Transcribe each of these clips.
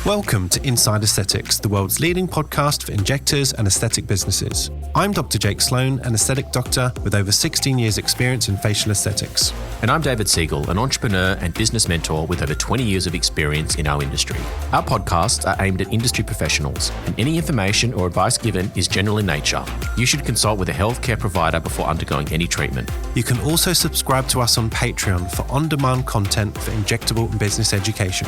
Welcome to Inside Aesthetics, the world's leading podcast for injectors and aesthetic businesses. I'm Dr. Jake Sloan, an aesthetic doctor with over 16 years experience in facial aesthetics. And I'm David Siegel, an entrepreneur and business mentor with over 20 years of experience in our industry. Our podcasts are aimed at industry professionals, and any information or advice given is general in nature. You should consult with a healthcare provider before undergoing any treatment. You can also subscribe to us on Patreon for on-demand content for injectable and business education.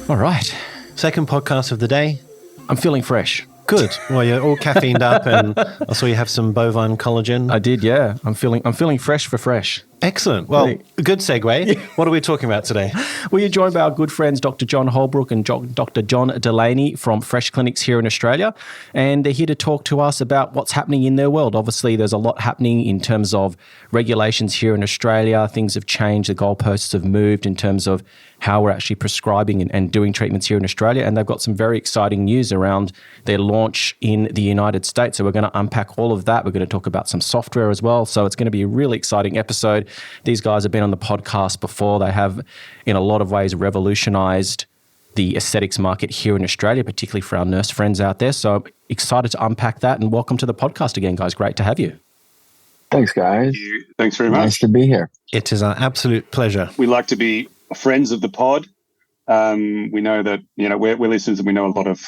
All right. Second podcast of the day. I'm feeling fresh. Good. Well, you're all caffeined up, and I saw you have some bovine collagen. I did, yeah. I'm feeling fresh for fresh. Excellent. Well, good segue. Yeah. What are we talking about today? Well, you're joined by our good friends, Dr. John Holbrook and Dr. John Delaney from Fresh Clinics here in Australia. And they're here to talk to us about what's happening in their world. Obviously, there's a lot happening in terms of regulations here in Australia. Things have changed. The goalposts have moved in terms of how we're actually prescribing and doing treatments here in Australia. And they've got some very exciting news around their launch in the United States. So we're going to unpack all of that. We're going to talk about some software as well. So it's going to be a really exciting episode. These guys have been on the podcast before. They have, in a lot of ways, revolutionized the aesthetics market here in Australia, particularly for our nurse friends out there. So I'm excited to unpack that, and welcome to the podcast again, guys. Great to have you. Thanks, guys. Thank you. Thanks very much. Nice to be here. It is an absolute pleasure. We like to be friends of the pod. We know that, we're listeners, and we know a lot of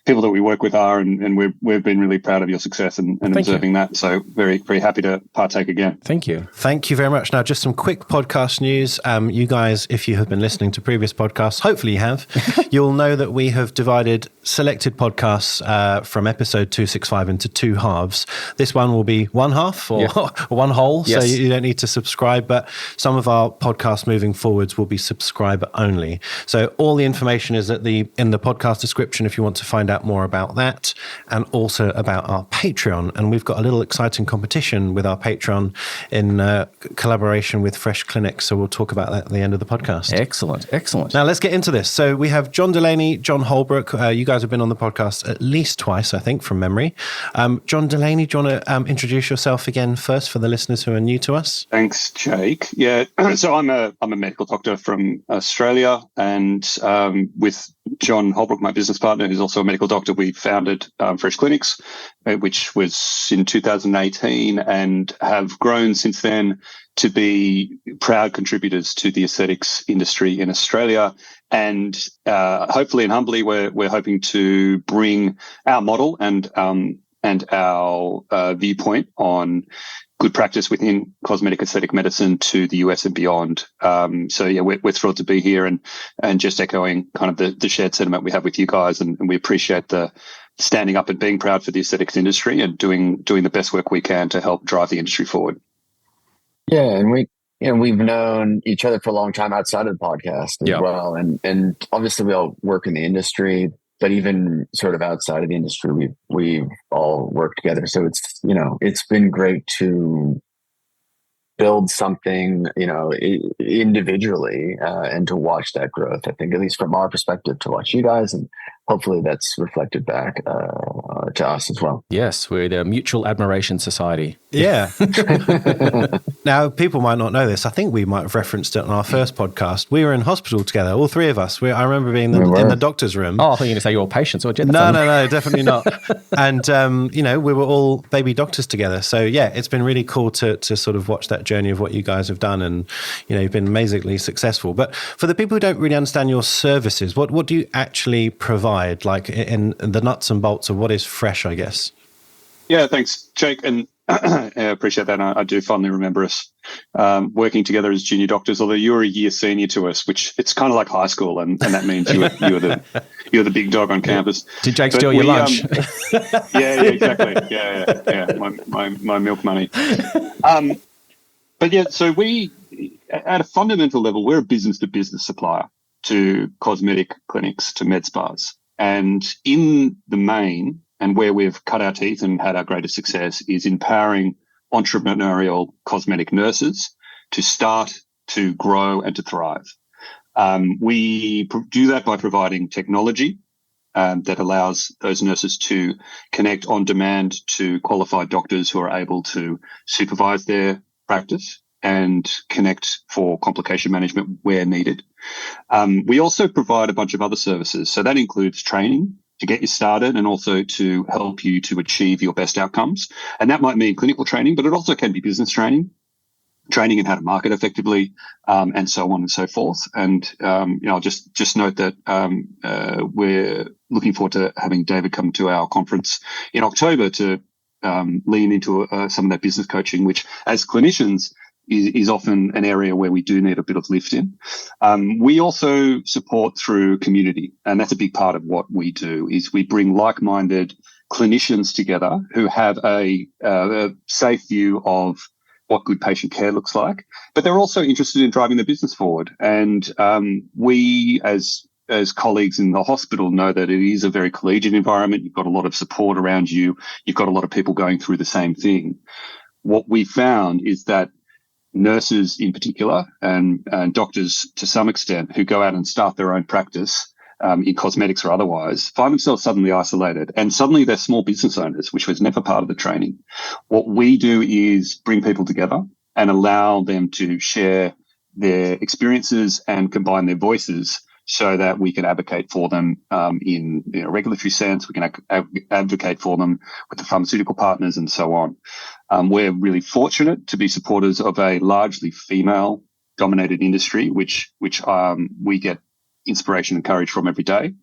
people that we work with are, and we've been really proud of your success and observing that. So very, very happy to partake again. Thank you. Thank you very much. Now, just some quick podcast news. You guys, if you have been listening to previous podcasts, hopefully you have, you'll know that we have divided selected podcasts from episode 265 into two halves. This one will be one half or one whole, yes. So you don't need to subscribe, but some of our podcasts moving forwards will be subscriber only. So all the information is in the podcast description if you want to find out more about that, and also about our Patreon. And we've got a little exciting competition with our Patreon in collaboration with Fresh Clinics. So we'll talk about that at the end of the podcast. Excellent. Now let's get into this. So we have John Delaney, John Holbrook. You guys have been on the podcast at least twice, I think, from memory. John Delaney, do you want to introduce yourself again first for the listeners who are new to us? Thanks, Jake. Yeah, so I'm a medical doctor from Australia, and with John Holbrook, my business partner, who's also a medical doctor, we founded Fresh Clinics, which was in 2018, and have grown since then to be proud contributors to the aesthetics industry in Australia. And hopefully and humbly, we're hoping to bring our model and our viewpoint on good practice within cosmetic aesthetic medicine to the US and beyond. We're thrilled to be here, and just echoing kind of the shared sentiment we have with you guys, and we appreciate the standing up and being proud for the aesthetics industry and doing the best work we can to help drive the industry forward. Yeah, and we've known each other for a long time outside of the podcast as well, and obviously we all work in the industry. But even sort of outside of the industry, we've all worked together. So it's been great to build something, individually, and to watch that growth. I think, at least from our perspective, to watch you guys, and hopefully that's reflected back to us as well. Yes, we're the Mutual Admiration Society. Yeah. Now, people might not know this. I think we might have referenced it on our first podcast. We were in hospital together, all three of us. I remember being in the doctor's room. Oh, I thought you were going to say you were all patients. No, definitely not. And, we were all baby doctors together. So, yeah, it's been really cool to sort of watch that journey of what you guys have done. And, you've been amazingly successful. But for the people who don't really understand your services, what do you actually provide, like in the nuts and bolts of what is Fresh, I guess? Yeah, thanks, Jake. And I appreciate that. I do fondly remember us working together as junior doctors, although you were a year senior to us, which it's kind of like high school, and that means you're the big dog on campus. Did Jake steal your lunch? Yeah, exactly. Yeah. My milk money. So we, at a fundamental level, we're a business-to-business supplier to cosmetic clinics, to med spas. And in the main, and where we've cut our teeth and had our greatest success, is empowering entrepreneurial cosmetic nurses to start, to grow, and to thrive. We do that by providing technology that allows those nurses to connect on demand to qualified doctors who are able to supervise their practice and connect for complication management where needed. We also provide a bunch of other services. So that includes training to get you started and also to help you to achieve your best outcomes. And that might mean clinical training, but it also can be business training in how to market effectively, and so on and so forth. And, I'll just note that we're looking forward to having David come to our conference in October to lean into some of that business coaching, which as clinicians is often an area where we do need a bit of lift in. We also support through community, and that's a big part of what we do, is we bring like-minded clinicians together who have a safe view of what good patient care looks like, but they're also interested in driving the business forward. And we, as colleagues in the hospital, know that it is a very collegiate environment. You've got a lot of support around you. You've got a lot of people going through the same thing. What we found is that nurses in particular and doctors to some extent who go out and start their own practice in cosmetics or otherwise find themselves suddenly isolated, and suddenly they're small business owners, which was never part of the training. What we do is bring people together and allow them to share their experiences and combine their voices so that we can advocate for them in a regulatory sense. We can advocate for them with the pharmaceutical partners and so on. We're really fortunate to be supporters of a largely female-dominated industry, which we get inspiration and courage from every day.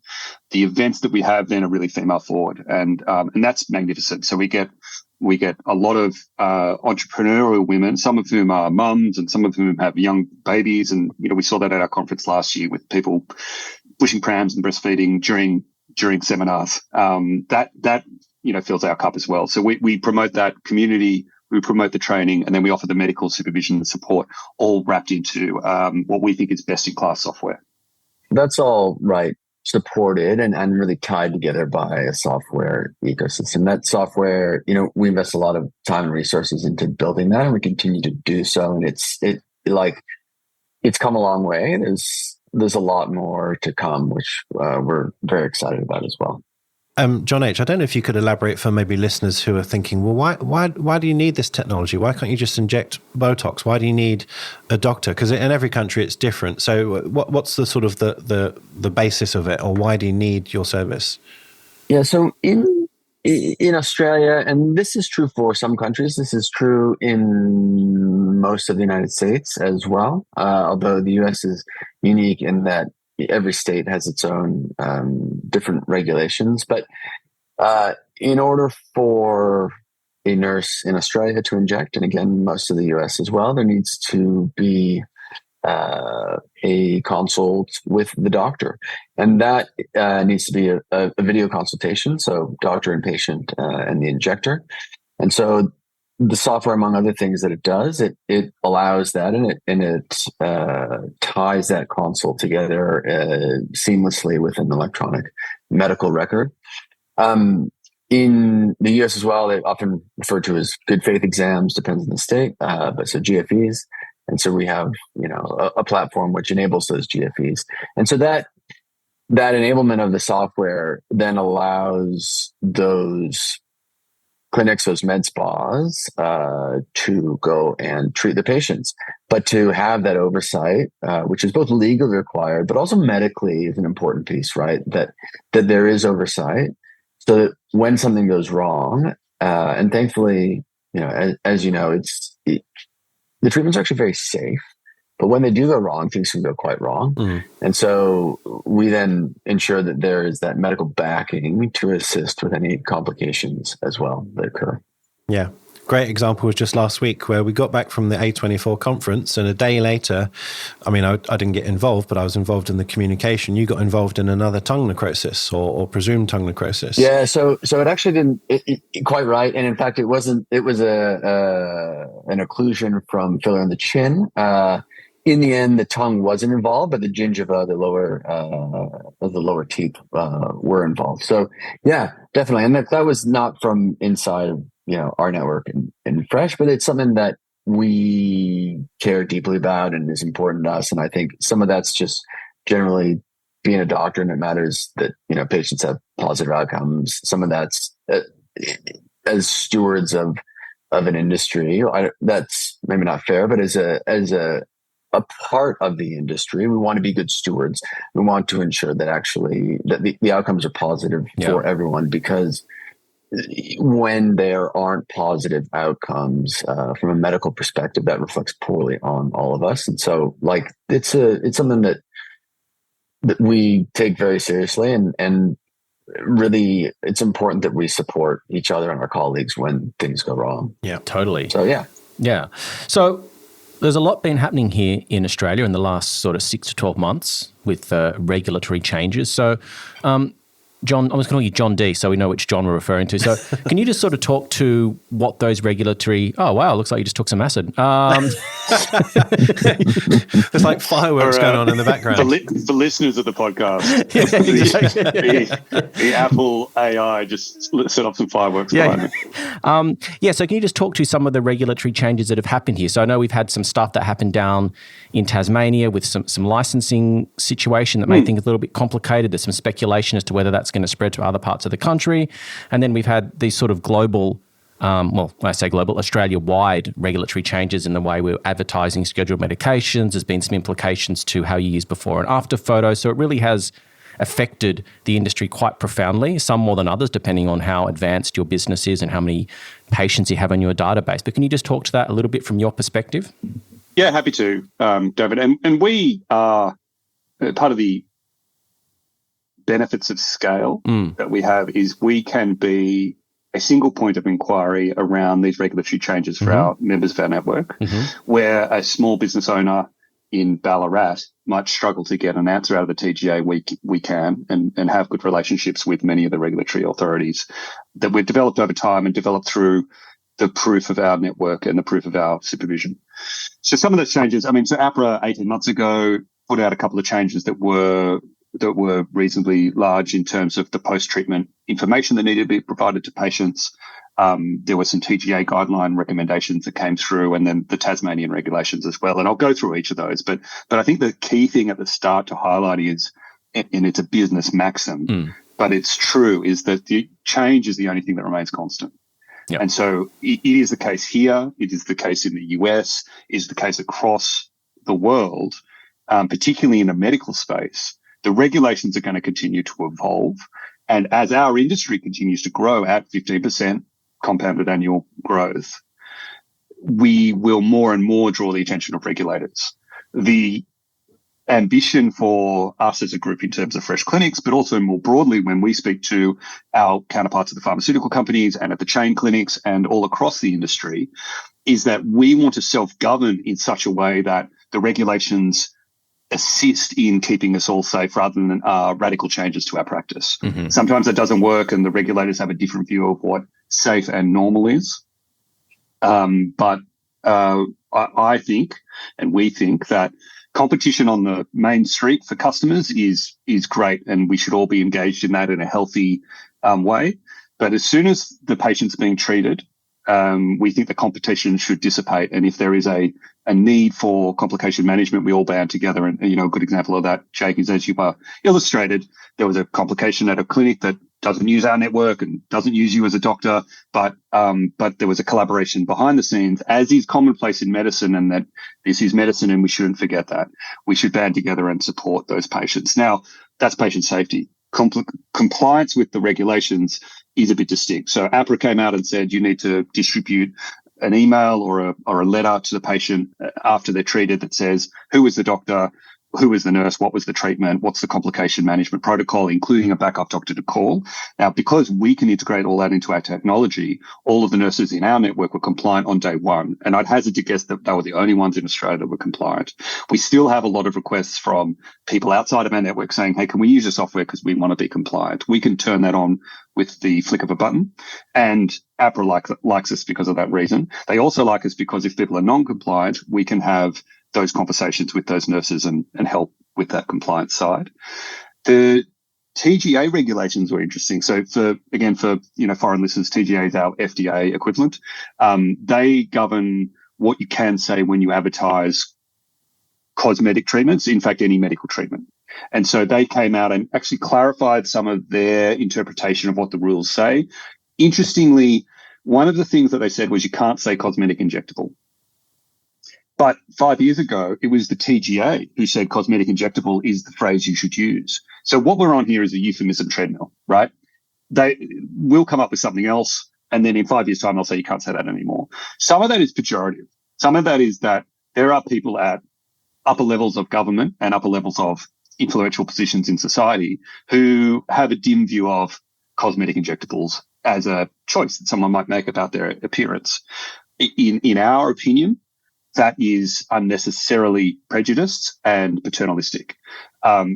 The events that we have then are really female forward, and that's magnificent. So we get a lot of entrepreneurial women, some of whom are mums and some of whom have young babies, and we saw that at our conference last year with people pushing prams and breastfeeding during seminars. That fills our cup as well. So we promote that community. We promote the training, and then we offer the medical supervision and support, all wrapped into what we think is best-in-class software. That's all right, supported and really tied together by a software ecosystem. That software, we invest a lot of time and resources into building that, and we continue to do so. And it's come a long way. There's a lot more to come, which we're very excited about as well. John H., I don't know if you could elaborate for maybe listeners who are thinking, well, why do you need this technology? Why can't you just inject Botox? Why do you need a doctor? Because in every country it's different. So what's the sort of the basis of it, or why do you need your service? Yeah, so in Australia, and this is true for some countries, this is true in most of the United States as well, although the US is unique in that every state has its own different regulations. But in order for a nurse in Australia to inject, and again, most of the US as well, there needs to be a consult with the doctor. And that needs to be a video consultation, so doctor and patient and the injector. And so the software, among other things that it does, it allows that, and it ties that consult together seamlessly with an electronic medical record. In the US as well, they often refer to as good faith exams, depends on the state, but so GFEs. And so we have, a platform which enables those GFEs. And so that enablement of the software then allows those clinics, those med spas, to go and treat the patients, but to have that oversight, which is both legally required, but also medically is an important piece, right? That there is oversight, so that when something goes wrong, and thankfully, as you know, the treatment's actually very safe, but when they do go wrong, things can go quite wrong. Mm. And so we then ensure that there is that medical backing to assist with any complications as well that occur. Yeah. Great example was just last week where we got back from the A24 conference, and a day later, I didn't get involved, but I was involved in the communication. You got involved in another tongue necrosis or presumed tongue necrosis. Yeah. So it actually didn't quite right. And in fact, it was an occlusion from filler in the chin. In the end, the tongue wasn't involved, but the gingiva, the lower teeth, were involved. So yeah, definitely. And that was not from inside of, our network in Fresh, but it's something that we care deeply about and is important to us. And I think some of that's just generally being a doctor, and it matters that, patients have positive outcomes. Some of that's as stewards of an industry. That's maybe not fair, but as a a part of the industry. We want to be good stewards. We want to ensure that actually that the outcomes are positive for everyone, because when there aren't positive outcomes from a medical perspective, that reflects poorly on all of us. And so, like, it's something that we take very seriously, and really, it's important that we support each other and our colleagues when things go wrong. Yeah, totally. So, yeah. So there's a lot been happening here in Australia in the last sort of 6 to 12 months with regulatory changes. So, John, I'm just going to call you John D, so we know which John we're referring to. So can you just sort of talk to what those regulatory... Oh, wow, looks like you just took some acid. There's like fireworks going on in the background. For listeners of the podcast, the Apple AI just set up some fireworks behind me. So can you just talk to some of the regulatory changes that have happened here? So I know we've had some stuff that happened down in Tasmania with some licensing situation that made things a little bit complicated. There's some speculation as to whether that's going to spread to other parts of the country. And then we've had these sort of global, when I say global, Australia-wide regulatory changes in the way we're advertising scheduled medications. There's been some implications to how you use before and after photos. So it really has affected the industry quite profoundly, some more than others, depending on how advanced your business is and how many patients you have in your database. But can you just talk to that a little bit from your perspective? Yeah, happy to, David. And we are part of the benefits of scale that we have is we can be a single point of inquiry around these regulatory changes for our members of our network, where a small business owner in Ballarat might struggle to get an answer out of the TGA. We can and have good relationships with many of the regulatory authorities that we've developed over time and developed through the proof of our network and the proof of our supervision. So some of those changes, so APRA 18 months ago put out a couple of changes that were reasonably large in terms of the post-treatment information that needed to be provided to patients. There were some TGA guideline recommendations that came through, and then the Tasmanian regulations as well. And I'll go through each of those. But I think the key thing at the start to highlight is, and it's a business maxim, but it's true, is that the change is the only thing that remains constant. Yep. And so it is the case here. It is the case in the US. It is the case across the world, particularly in the medical space. The regulations are going to continue to evolve. And as our industry continues to grow at 15% compounded annual growth, we will more and more draw the attention of regulators. The ambition for us as a group in terms of Fresh Clinics, but also more broadly when we speak to our counterparts at the pharmaceutical companies and at the chain clinics and all across the industry, is that we want to self-govern in such a way that the regulations assist in keeping us all safe rather than radical changes to our practice. Sometimes that doesn't work and the regulators have a different view of what safe and normal is. But I think, and we think, that competition on the main street for customers is great, and we should all be engaged in that in a healthy way. But as soon as the patient's being treated, we think the competition should dissipate. And if there is a need for complication management, we all band together. And, a good example of that, Jake, is as you illustrated, there was a complication at a clinic that doesn't use our network and doesn't use you as a doctor, but there was a collaboration behind the scenes, as is commonplace in medicine, and that this is medicine and we shouldn't forget that. We should band together and support those patients. Now, that's patient safety. Compliance with the regulations is a bit distinct. So APRA came out and said you need to distribute an email or a letter to the patient after they're treated that says who was the doctor, who was the nurse, what was the treatment, what's the complication management protocol, including a backup doctor to call. Now, because we can integrate all that into our technology, all of the nurses in our network were compliant on day one. And I'd hazard to guess that they were the only ones in Australia that were compliant. We still have a lot of requests from people outside of our network saying, hey, can we use your software because we want to be compliant? We can turn that on with the flick of a button. And APRA likes us because of that reason. They also like us because if people are non-compliant, we can have those conversations with those nurses and help with that compliance side. The TGA regulations were interesting. So for foreign listeners, TGA is our FDA equivalent. They govern what you can say when you advertise cosmetic treatments, in fact, any medical treatment. And so they came out and actually clarified some of their interpretation of what the rules say. Interestingly, one of the things that they said was you can't say cosmetic injectable. But 5 years ago, it was the TGA who said cosmetic injectable is the phrase you should use. So what we're on here is a euphemism treadmill, right? They will come up with something else, and then in 5 years' time, they'll say you can't say that anymore. Some of that is pejorative. Some of that is that there are people at upper levels of government and upper levels of influential positions in society who have a dim view of cosmetic injectables as a choice that someone might make about their appearance. In our opinion, that is unnecessarily prejudiced and paternalistic.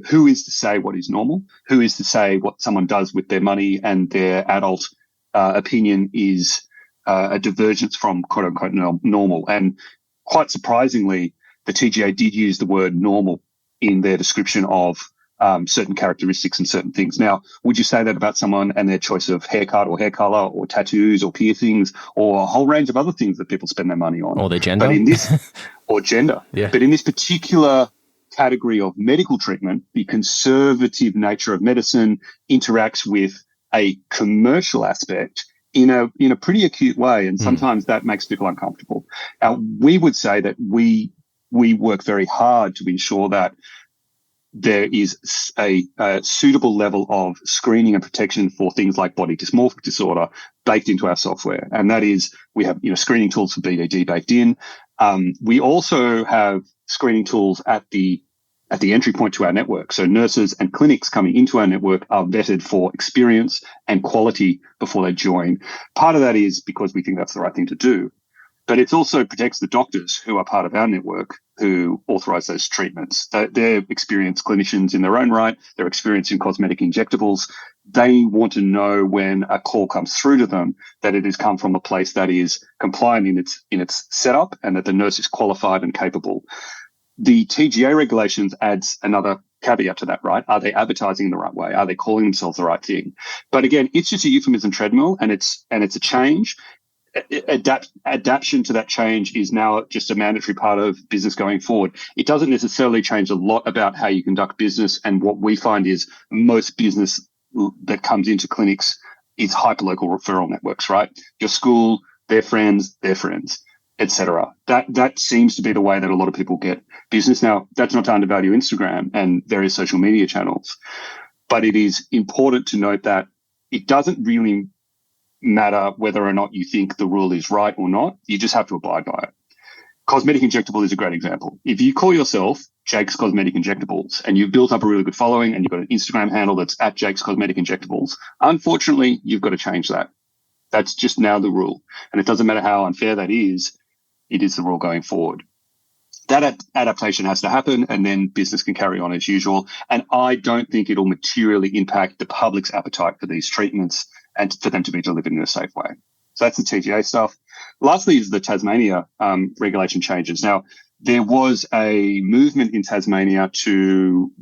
Who is to say what is normal? Who is to say what someone does with their money and their adult opinion is a divergence from quote unquote normal? And quite surprisingly, the TGA did use the word normal in their description of certain characteristics and certain things. Now, would you say that about someone and their choice of haircut or hair color or tattoos or piercings or a whole range of other things that people spend their money on? Or their gender? But in this, or gender. Yeah. But in this particular category of medical treatment, the conservative nature of medicine interacts with a commercial aspect in a pretty acute way, and sometimes that makes people uncomfortable. Now, we would say that we work very hard to ensure that there is a suitable level of screening and protection for things like body dysmorphic disorder baked into our software. And that is, we have screening tools for BDD baked in. We also have screening tools at the entry point to our network. So nurses and clinics coming into our network are vetted for experience and quality before they join. Part of that is because we think that's the right thing to do. But it also protects the doctors who are part of our network who authorize those treatments. They're experienced clinicians in their own right. They're experienced in cosmetic injectables. They want to know when a call comes through to them that it has come from a place that is compliant in its setup and that the nurse is qualified and capable. The TGA regulations adds another caveat to that, right? Are they advertising in the right way? Are they calling themselves the right thing? But again, it's just a euphemism treadmill, and it's a change. Adaptation to that change is now just a mandatory part of business going forward. It doesn't necessarily change a lot about how you conduct business, and what we find is most business that comes into clinics is hyperlocal referral networks, right? Your school, their friends, etc. That seems to be the way that a lot of people get business. Now, that's not to undervalue Instagram and various social media channels, but it is important to note that it doesn't really matter whether or not you think the rule is right or not. You just have to abide by it. Cosmetic injectable is a great example. If you call yourself Jake's Cosmetic Injectables and you've built up a really good following and you've got an Instagram handle that's at Jake's Cosmetic Injectables, unfortunately, you've got to change that. That's just now the rule. And it doesn't matter how unfair that is, it is the rule going forward. That adaptation has to happen, and then business can carry on as usual. And I don't think it'll materially impact the public's appetite for these treatments and for them to be delivered in a safe way. So that's the TGA stuff. Lastly is the Tasmania regulation changes. Now, there was a movement in Tasmania to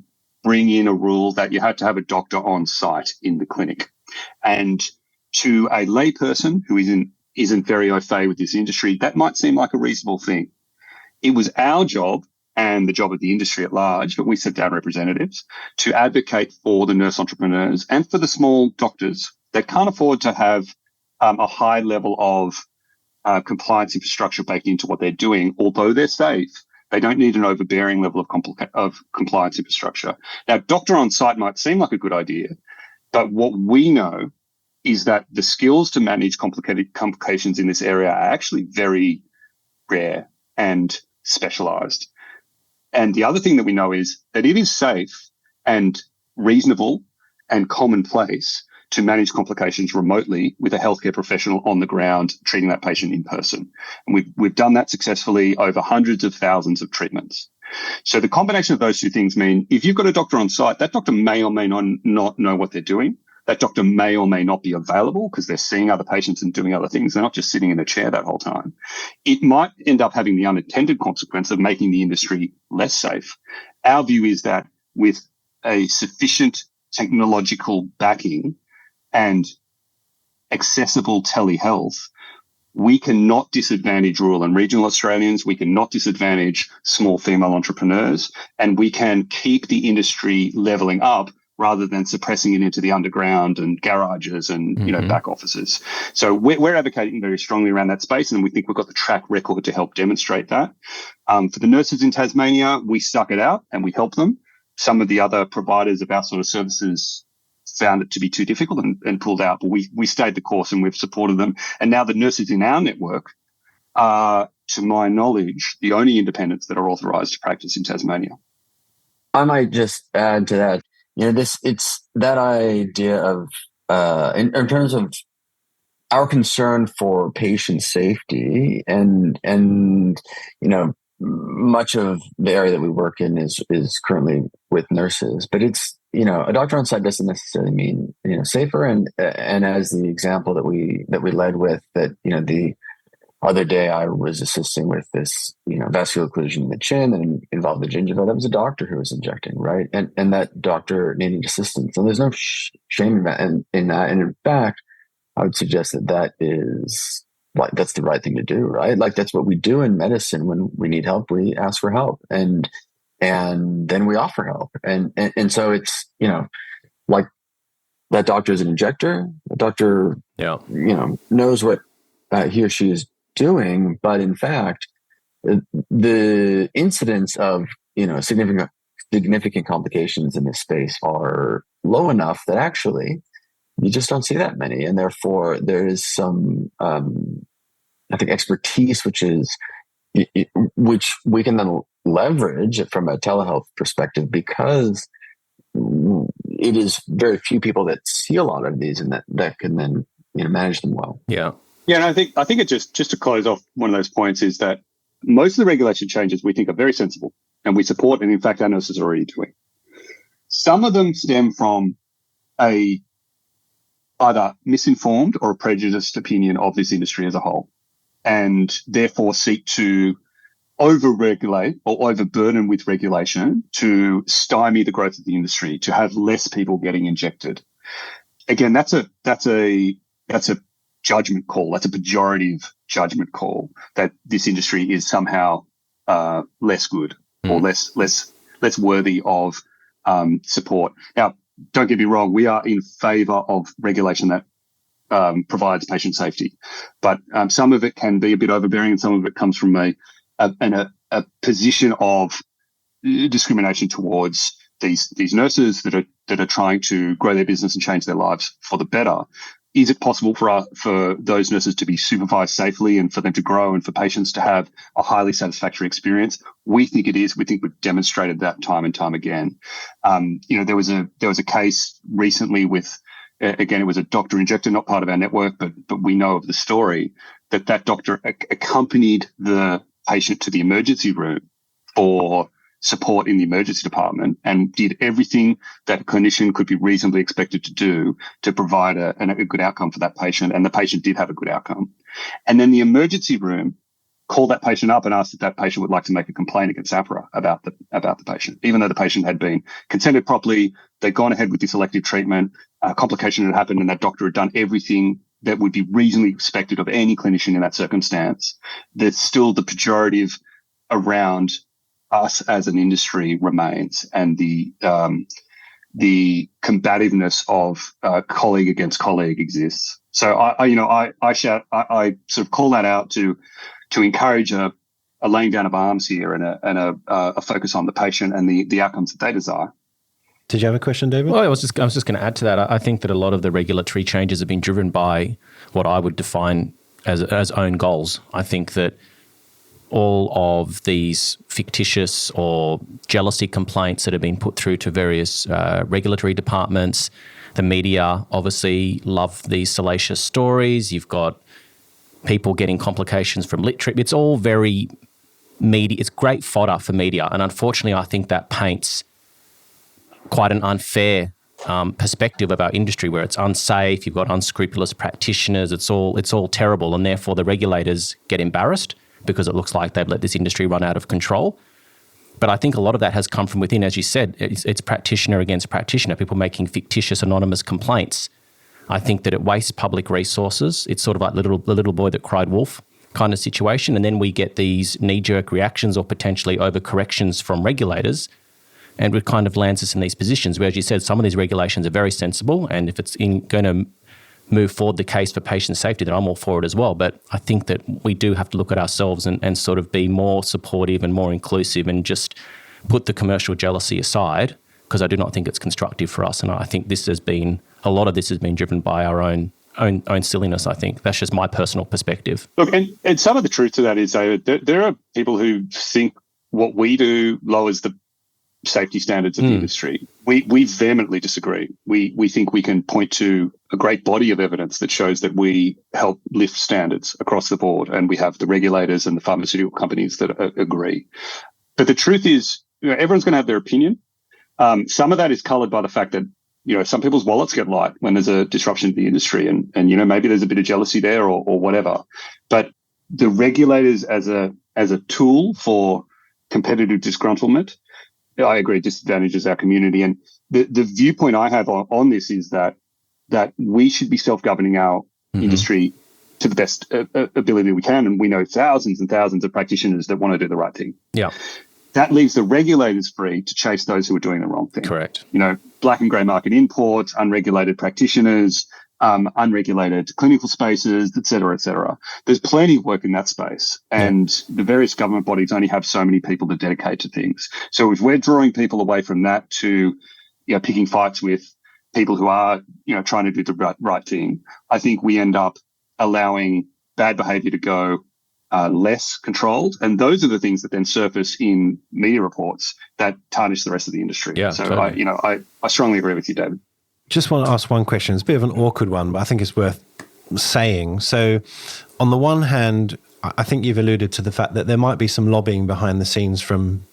bring in a rule that you had to have a doctor on site in the clinic. And to a layperson who isn't very au fait with this industry, that might seem like a reasonable thing. It was our job and the job of the industry at large, but we set down representatives to advocate for the nurse entrepreneurs and for the small doctors that can't afford to have a high level of compliance infrastructure baked into what they're doing. Although they're safe, they don't need an overbearing level of compliance infrastructure. Now, doctor on site might seem like a good idea, but what we know is that the skills to manage complications in this area are actually very rare and specialized. And the other thing that we know is that it is safe and reasonable and commonplace to manage complications remotely with a healthcare professional on the ground treating that patient in person. And we've done that successfully over hundreds of thousands of treatments. So the combination of those two things mean if you've got a doctor on site, that doctor may or may not know what they're doing. That doctor may or may not be available because they're seeing other patients and doing other things. They're not just sitting in a chair that whole time. It might end up having the unintended consequence of making the industry less safe. Our view is that with a sufficient technological backing and accessible telehealth, we cannot disadvantage rural and regional Australians. We cannot disadvantage small female entrepreneurs, and we can keep the industry leveling up rather than suppressing it into the underground and garages and back offices. So we're advocating very strongly around that space, and we think we've got the track record to help demonstrate that. For the nurses in Tasmania, we stuck it out and we helped them. Some of the other providers of our sort of services found it to be too difficult and pulled out, but we stayed the course and we've supported them. And now the nurses in our network are, to my knowledge, the only independents that are authorised to practice in Tasmania. I might just add to that. It's that idea of, in terms of our concern for patient safety, and much of the area that we work in is currently with nurses, but it's, a doctor on site doesn't necessarily mean, safer. And as the example that we led with, that, the other day I was assisting with this, vascular occlusion in the chin and involved the gingiva. That was a doctor who was injecting, right? And that doctor needed assistance. And there's no shame in that. And in fact, I would suggest that is like, that's the right thing to do, right? Like, that's what we do in medicine. When we need help, we ask for help, and then we offer help. And so it's, like, that doctor is an injector. The doctor, knows what he or she is doing, but in fact, the incidence of, significant complications in this space are low enough that actually you just don't see that many. And therefore there is some, I think, expertise, which we can then leverage from a telehealth perspective, because it is very few people that see a lot of these and that can then, manage them well. Yeah. Yeah, and I think it just to close off one of those points is that most of the regulation changes we think are very sensible and we support, and in fact our nurses are already doing. Some of them stem from a either misinformed or a prejudiced opinion of this industry as a whole, and therefore seek to over-regulate or overburden with regulation to stymie the growth of the industry, to have less people getting injected. Again, that's a judgment call. That's a pejorative judgment call that this industry is somehow less good or less worthy of support. Now, don't get me wrong, we are in favour of regulation that provides patient safety, but some of it can be a bit overbearing, and some of it comes from a position of discrimination towards these nurses that are trying to grow their business and change their lives for the better. Is it possible for those nurses to be supervised safely and for them to grow and for patients to have a highly satisfactory experience? We think it is. We think we've demonstrated that time and time again. There was a case recently with, again, it was a doctor injector, not part of our network, but we know of the story that doctor accompanied the patient to the emergency room for support in the emergency department and did everything that a clinician could be reasonably expected to do to provide a good outcome for that patient. And the patient did have a good outcome. And then the emergency room called that patient up and asked if that patient would like to make a complaint against APRA about the patient, even though the patient had been consented properly. They'd gone ahead with this elective treatment. A complication had happened and that doctor had done everything that would be reasonably expected of any clinician in that circumstance. There's still the pejorative around us as an industry remains, and the combativeness of colleague against colleague exists. So I sort of call that out to encourage a laying down of arms here and a focus on the patient and the outcomes that they desire. Did you have a question, David? Well, I was just going to add to that. I think that a lot of the regulatory changes have been driven by what I would define as own goals. I think that all of these fictitious or jealousy complaints that have been put through to various regulatory departments, the media obviously love these salacious stories. You've got people getting complications from lit trip. It's all very media. It's great fodder for media. And unfortunately, I think that paints quite an unfair perspective of our industry, where it's unsafe. You've got unscrupulous practitioners. It's all terrible. And therefore the regulators get embarrassed because it looks like they've let this industry run out of control. But I think a lot of that has come from within, as you said. It's practitioner against practitioner, people making fictitious anonymous complaints. I think that it wastes public resources. It's sort of like the little boy that cried wolf kind of situation. And then we get these knee-jerk reactions or potentially overcorrections from regulators And it kind of lands us in these positions where, as you said, some of these regulations are very sensible, and if it's going to move forward the case for patient safety, then I'm all for it as well. But I think that we do have to look at ourselves and sort of be more supportive and more inclusive and just put the commercial jealousy aside, because I do not think it's constructive for us. And I think a lot of this has been driven by our own silliness, I think. That's just my personal perspective. Look, and some of the truth to that is, David, there are people who think what we do lowers the safety standards of the industry. We vehemently disagree. We think we can point to a great body of evidence that shows that we help lift standards across the board, and we have the regulators and the pharmaceutical companies that agree. But the truth is, everyone's going to have their opinion. Some of that is coloured by the fact that some people's wallets get light when there's a disruption to the industry, and maybe there's a bit of jealousy there or whatever. But the regulators as a tool for competitive disgruntlement, I agree, disadvantages our community. And the viewpoint I have on this is that we should be self-governing our industry to the best ability we can. And we know thousands and thousands of practitioners that want to do the right thing. Yeah. That leaves the regulators free to chase those who are doing the wrong thing. Correct. Black and grey market imports, unregulated practitioners, unregulated clinical spaces, et cetera, et cetera. There's plenty of work in that space, and the various government bodies only have so many people to dedicate to things. So if we're drawing people away from that to, picking fights with people who are, trying to do the right thing, I think we end up allowing bad behaviour to go less controlled, and those are the things that then surface in media reports that tarnish the rest of the industry. Yeah, so totally. I strongly agree with you, David. Just want to ask one question. It's a bit of an awkward one, but I think it's worth saying. So on the one hand, I think you've alluded to the fact that there might be some lobbying behind the scenes from,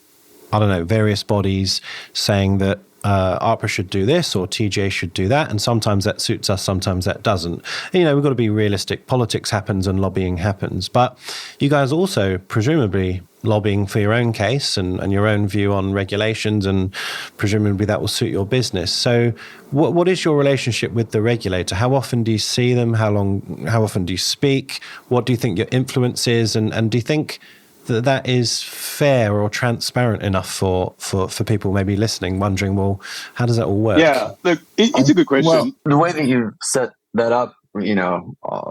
various bodies saying that AHPRA should do this or TGA should do that. And sometimes that suits us, sometimes that doesn't. And, we've got to be realistic. Politics happens and lobbying happens. But you guys also presumably lobbying for your own case and your own view on regulations, and presumably that will suit your business. So what is your relationship with the regulator? How often do you see them? How often do you speak? What do you think your influence is? And do you think that is fair or transparent enough for people maybe listening, wondering, well, how does that all work? Yeah, look, it's a good question. Well, the way that you set that up,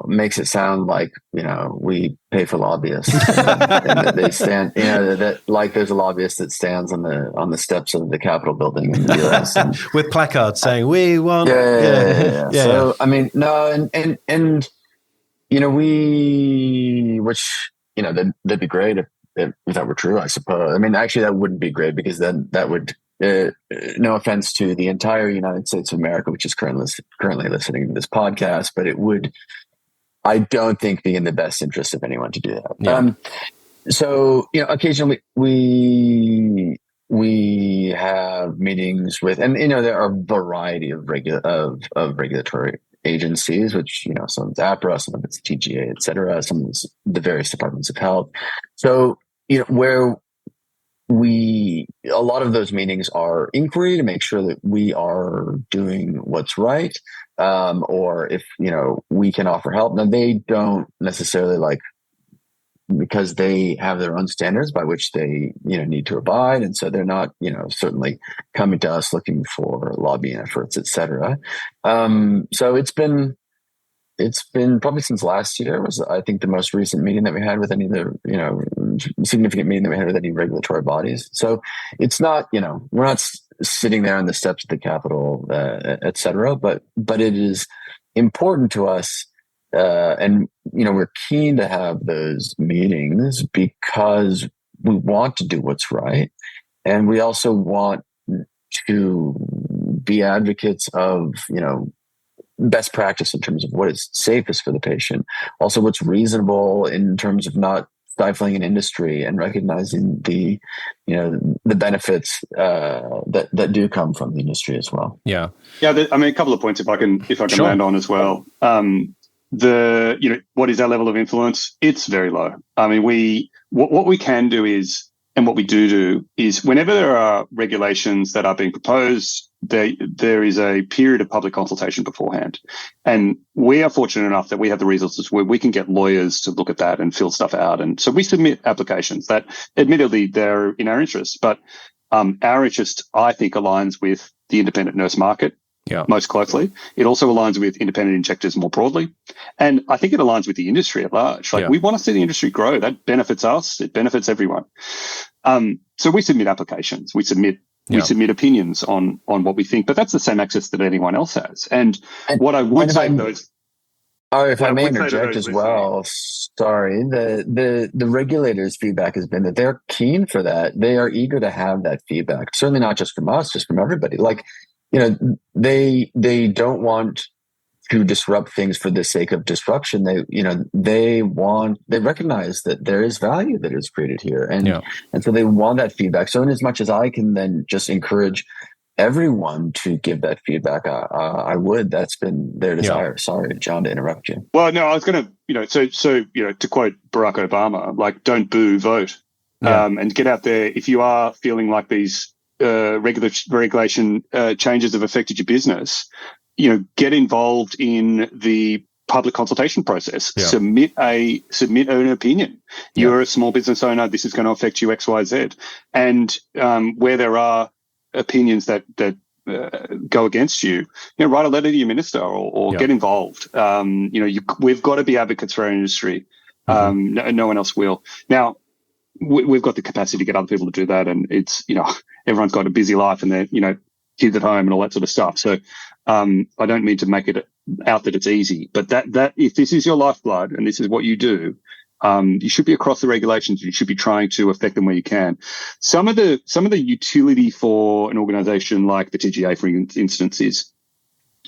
makes it sound like, we pay for lobbyists and that they stand, that like there's a lobbyist that stands on the steps of the Capitol building in the US with placards saying, we want. Yeah. So, I mean, no, and which, that'd be great if that were true, I suppose. I mean, actually, that wouldn't be great, because then that would, no offense to the entire United States of America, which is currently listening to this podcast, but it would, I don't think, be in the best interest of anyone to do that. Yeah. So, occasionally we have meetings with, and there are a variety of regulatory agencies, which, some of it's AHPRA, some of it's TGA, et cetera, some of it's the various departments of health. So, where a lot of those meetings are inquiry to make sure that we are doing what's right, or if, we can offer help. Now, they don't necessarily because they have their own standards by which they, need to abide. And so they're not, certainly coming to us looking for lobbying efforts, et cetera. So it's been probably since last year was, I think, the most recent meeting that we had with any of the, significant meeting that we had with any regulatory bodies. So it's not, we're not sitting there on the steps of the Capitol, et cetera, but it is important to us. And, we're keen to have those meetings because we want to do what's right. And we also want to be advocates of, best practice in terms of what is safest for the patient. Also, what's reasonable in terms of not stifling an industry and recognizing the benefits that do come from the industry as well. Yeah. Yeah. A couple of points if I can Sure. land on as well. What is our level of influence? It's very low. I mean, what we can do is, and what we do is, whenever there are regulations that are being proposed, there is a period of public consultation beforehand. And we are fortunate enough that we have the resources where we can get lawyers to look at that and fill stuff out. And so we submit applications that, admittedly, they're in our interest. But Our interest, I think, aligns with the independent nurse market most closely. It also aligns with independent injectors more broadly. And I think it aligns with the industry at large. We want to see the industry grow. That benefits us. It benefits everyone. So we submit applications. We submit opinions on what we think, but that's the same access that anyone else has. And what I would say to those... if I may interject as well, sorry, the regulators' feedback has been that they're keen for that. They are eager to have that feedback, certainly not just from us, just from everybody. They don't want to disrupt things for the sake of disruption. They recognize that there is value that is created here. And so they want that feedback. So in as much as I can then just encourage everyone to give that feedback, I would. That's been their desire. Sorry, John, to interrupt you. Well, no, I was going to, to quote Barack Obama, don't boo, vote, and get out there. If you are feeling like these regulation changes have affected your business, get involved in the public consultation process. Submit an opinion. You're a small business owner. This is going to affect you X, Y, Z. And where there are opinions that go against you, write a letter to your minister or get involved. We've got to be advocates for our industry. No one else will. Now, we've got the capacity to get other people to do that, and it's everyone's got a busy life and they're kids at home and all that sort of stuff. So I don't mean to make it out that it's easy, but that if this is your lifeblood and this is what you do, you should be across the regulations. You should be trying to affect them where you can. Some of the utility for an organisation like the TGA, for instance, is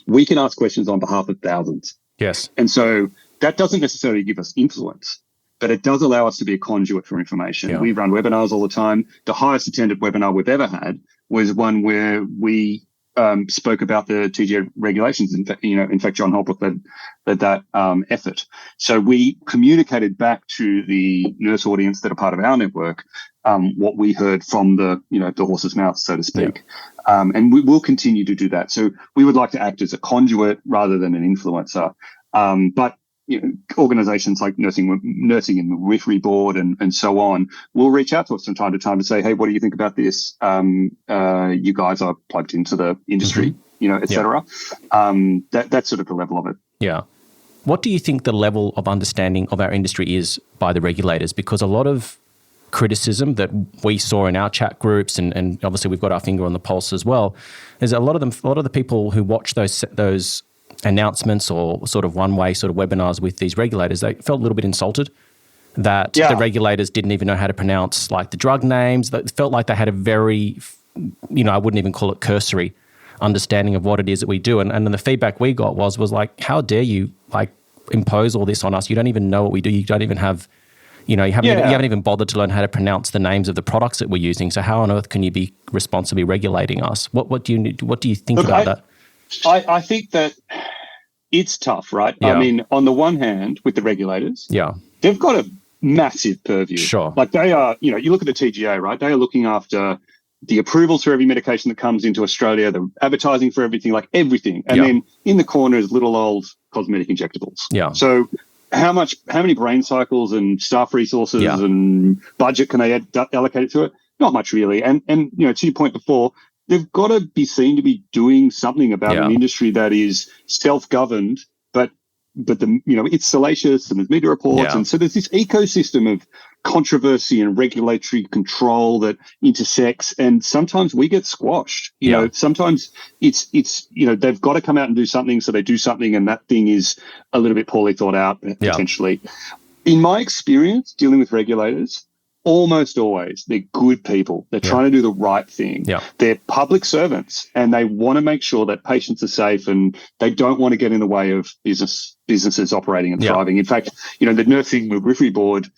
we can ask questions on behalf of thousands. Yes, and so that doesn't necessarily give us influence, but it does allow us to be a conduit for information. We run webinars all the time. The highest attended webinar we've ever had was one where we spoke about the TGA regulations. In fact, John Holbrook led that effort. So we communicated back to the nurse audience that are part of our network what we heard from the horse's mouth, so to speak. And we will continue to do that. So we would like to act as a conduit rather than an influencer. But organizations like Nursing and Midwifery Board and so on will reach out to us from time to time to say, hey, what do you think about this? You guys are plugged into the industry, et cetera. That's sort of the level of it. Yeah. What do you think the level of understanding of our industry is by the regulators? Because a lot of criticism that we saw in our chat groups, and obviously we've got our finger on the pulse as well, is a lot of the people who watch those announcements or sort of one-way sort of webinars with these regulators, they felt a little bit insulted that the regulators didn't even know how to pronounce like the drug names. They felt like they had a very, I wouldn't even call it cursory understanding of what it is that we do. And then the feedback we got was like, how dare you like impose all this on us? You don't even know what we do. You don't even have, you haven't even bothered to learn how to pronounce the names of the products that we're using. So how on earth can you be responsibly regulating us? What do you think about that? I think that it's tough, right? Yeah. I mean, on the one hand, with the regulators, they've got a massive purview. Sure. Like they are, you look at the TGA, right? They are looking after the approvals for every medication that comes into Australia, the advertising for everything, like everything. And then in the corner is little old cosmetic injectables. Yeah. So how many brain cycles and staff resources and budget can they allocate to it? Not much really. And to your point before, they've got to be seen to be doing something about an industry that is self-governed, but it's salacious and there's media reports. And so there's this ecosystem of controversy and regulatory control that intersects. And sometimes we get squashed, sometimes it's they've got to come out and do something. So they do something and that thing is a little bit poorly thought out potentially. In my experience dealing with regulators, almost always they're good people. They're trying to do the right thing. They're public servants and they want to make sure that patients are safe and they don't want to get in the way of businesses operating and thriving. In fact, the Nursing Midwifery Board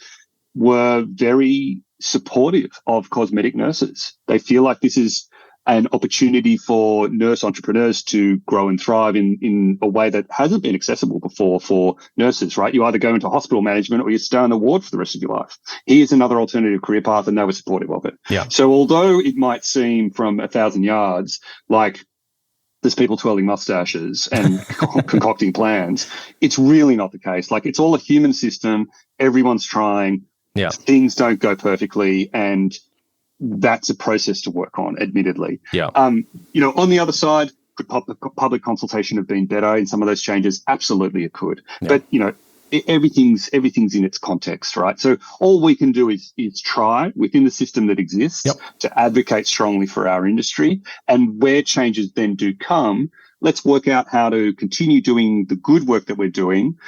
were very supportive of cosmetic nurses. They feel like this is an opportunity for nurse entrepreneurs to grow and thrive in a way that hasn't been accessible before for nurses, right? You either go into hospital management or you stay on the ward for the rest of your life. Here's another alternative career path, and they were supportive of it. So although it might seem from 1,000 yards like there's people twirling mustaches and concocting plans, it's really not the case. Like, it's all a human system. Everyone's trying. Things don't go perfectly, and that's a process to work on, admittedly. Yeah. On the other side, could public consultation have been better in some of those changes? Absolutely, it could. Yeah. But, everything's in its context, right? So all we can do is try within the system that exists to advocate strongly for our industry. And where changes then do come, let's work out how to continue doing the good work that we're doing,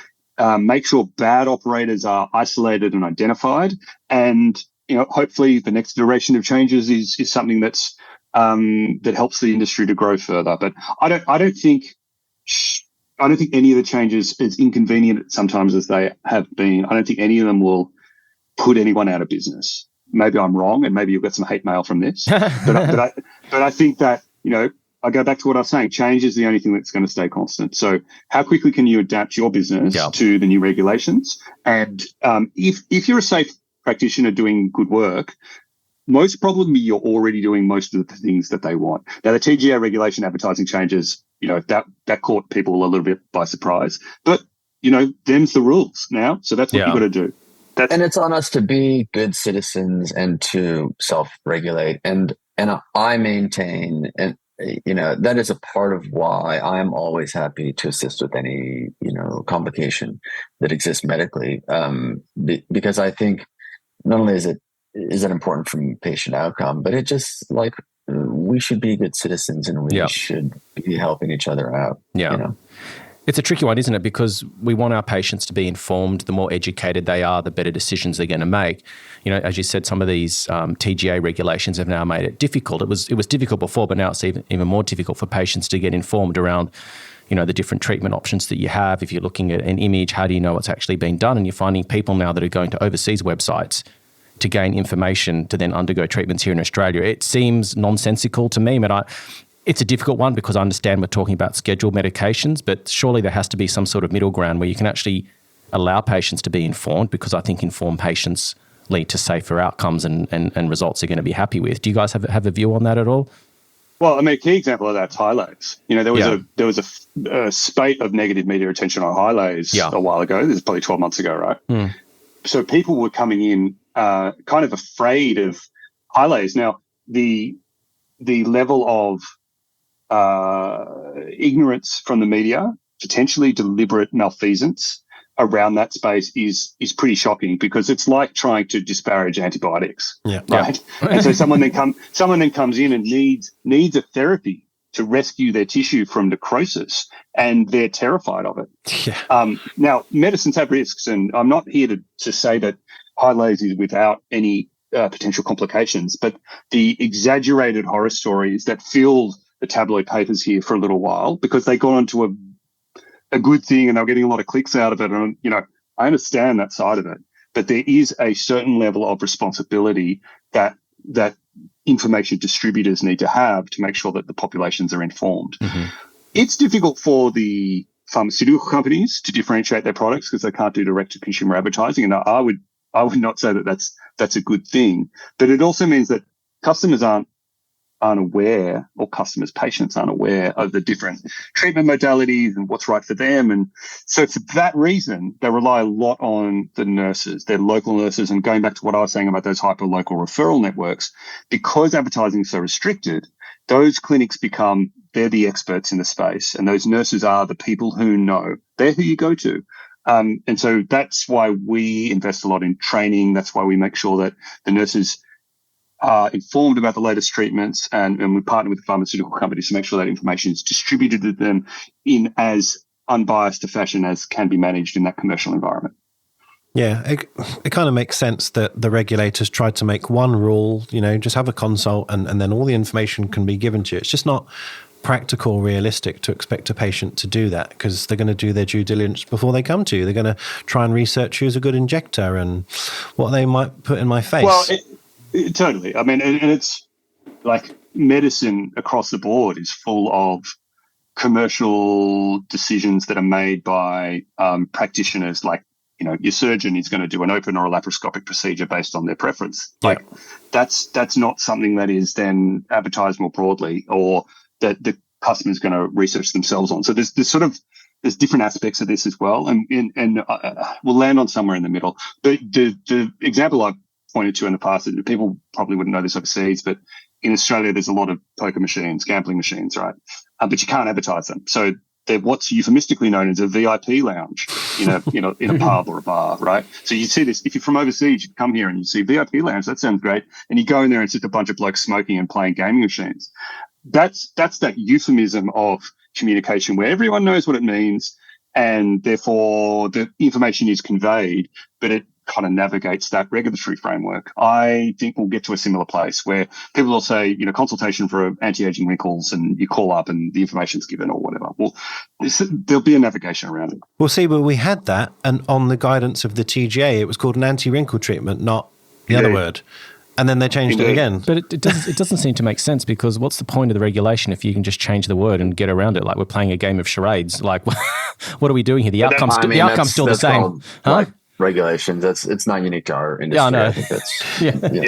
make sure bad operators are isolated and identified, and hopefully the next iteration of changes is something that's that helps the industry to grow further. But I don't think any of the changes, as inconvenient sometimes as they have been, I don't think any of them will put anyone out of business. Maybe I'm wrong, and maybe you'll get some hate mail from this. but I think that, I go back to what I was saying, change is the only thing that's going to stay constant. So how quickly can you adapt your business to the new regulations? And if you're a safe practitioner doing good work, most probably you're already doing most of the things that they want. Now, the TGA regulation advertising changes, that caught people a little bit by surprise. But, them's the rules now. So that's what you've got to do. And it's on us to be good citizens and to self-regulate. And I maintain, and that is a part of why I'm always happy to assist with any, complication that exists medically. Because I think not only is it important from patient outcome, but it just we should be good citizens and we should be helping each other out. Yeah. It's a tricky one, isn't it? Because we want our patients to be informed. The more educated they are, the better decisions they're going to make. As you said, some of these TGA regulations have now made it difficult. It was difficult before, but now it's even more difficult for patients to get informed around, the different treatment options that you have. If you're looking at an image, how do you know what's actually being done? And you're finding people now that are going to overseas websites to gain information to then undergo treatments here in Australia. It seems nonsensical to me, but it's a difficult one because I understand we're talking about scheduled medications, but surely there has to be some sort of middle ground where you can actually allow patients to be informed, because I think informed patients lead to safer outcomes and results they're going to be happy with. Do you guys have a view on that at all? Well, a key example of that's high lays. There was a spate of negative media attention on high lays a while ago. This is probably 12 months ago, right? Mm. So people were coming in kind of afraid of high lays. Now, the level of ignorance from the media, potentially deliberate malfeasance around that space is pretty shocking, because it's like trying to disparage antibiotics, right? Yeah. And so someone then comes in and needs a therapy to rescue their tissue from necrosis, and they're terrified of it. Yeah. Now, medicines have risks, and I'm not here to say that high lays is without any potential complications, but the exaggerated horror stories that filled the tabloid papers here for a little while, because they got onto a good thing and they were getting a lot of clicks out of it. And, I understand that side of it, but there is a certain level of responsibility that information distributors need to have to make sure that the populations are informed. Mm-hmm. It's difficult for the pharmaceutical companies to differentiate their products because they can't do direct-to-consumer advertising. And I would not say that that's a good thing, but it also means that customers aren't aware, or patients aren't aware of the different treatment modalities and what's right for them. And so for that reason, they rely a lot on the nurses, their local nurses. And going back to what I was saying about those hyper-local referral networks, because advertising is so restricted, those clinics they're the experts in the space, and those nurses are the people who know. They're who you go to. And so that's why we invest a lot in training. That's why we make sure that the nurses are informed about the latest treatments, and we partner with the pharmaceutical companies to make sure that information is distributed to them in as unbiased a fashion as can be managed in that commercial environment. Yeah, it kind of makes sense that the regulators tried to make one rule, just have a consult and then all the information can be given to you. It's just not practical, realistic to expect a patient to do that, because they're going to do their due diligence before they come to you. They're going to try and research who's a good injector and what they might put in my face. Well, totally. I mean, and it's like medicine across the board is full of commercial decisions that are made by practitioners. Like, your surgeon is going to do an open or a laparoscopic procedure based on their preference. Yeah. Like, that's not something that is then advertised more broadly, or that the customer is going to research themselves on. So there's different aspects of this as well, and we'll land on somewhere in the middle. But the example I pointed to in the past, that people probably wouldn't know this overseas, but in Australia, there's a lot of poker machines, gambling machines, right? But you can't advertise them. So they're what's euphemistically known as a VIP lounge in a pub or a bar, right? So you see this, if you're from overseas, you come here and you see VIP lounge, that sounds great. And you go in there and it's just a bunch of blokes smoking and playing gaming machines. That's that euphemism of communication where everyone knows what it means and therefore the information is conveyed, but it kind of navigates that regulatory framework. I think we'll get to a similar place where people will say, consultation for anti-aging wrinkles, and you call up and the information's given or whatever. Well, there'll be a navigation around it. Well, see, but we had that, and on the guidance of the TGA, it was called an anti-wrinkle treatment, not the other word. And then they changed it again. But it doesn't seem to make sense, because what's the point of the regulation if you can just change the word and get around it? Like, we're playing a game of charades. Like, what are we doing here? The outcome's still the same. Huh? Regulations. It's not unique to our industry. Yeah, I know. I think that's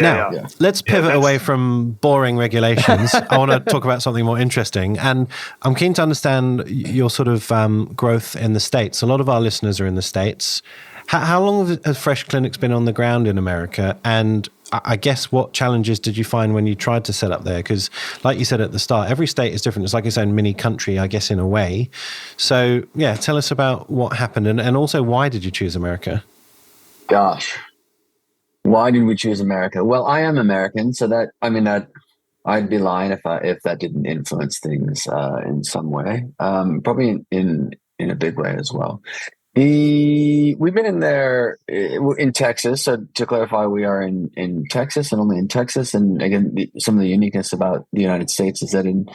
Now, let's pivot away from boring regulations. I want to talk about something more interesting, and I'm keen to understand your sort of growth in the States. A lot of our listeners are in the States. How long has Fresh Clinics been on the ground in America? And I guess what challenges did you find when you tried to set up there? Because like you said at the start, every state is different. It's like its own mini country, I guess, in a way. So yeah, tell us about what happened, and also why did you choose America? Gosh, why did we choose America? Well, I am American, so I'd be lying if that didn't influence things in some way. Probably in a big way as well. We've been in there in Texas. So to clarify, we are in Texas and only in Texas. And again, some of the uniqueness about the United States is that in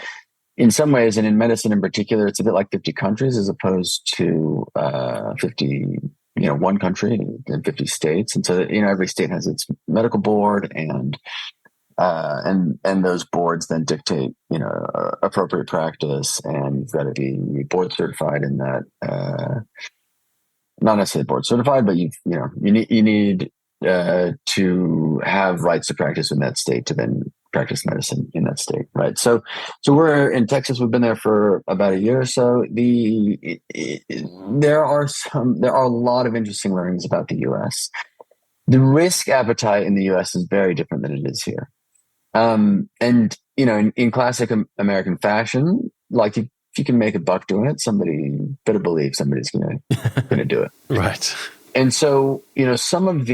some ways, and in medicine in particular, it's a bit like 50 countries as opposed to 50. One country and 50 states. And so, every state has its medical board and those boards then dictate, appropriate practice, and you've got to be board certified in that, not necessarily board certified, but you need to have rights to practice in that state to then practice medicine in that state, right? So we're in Texas. We've been there for about a year or so. There are a lot of interesting learnings about the U.S. The risk appetite in the U.S. is very different than it is here. And in classic American fashion, like if you can make a buck doing it, somebody better believe somebody's gonna do it, Right? And so some of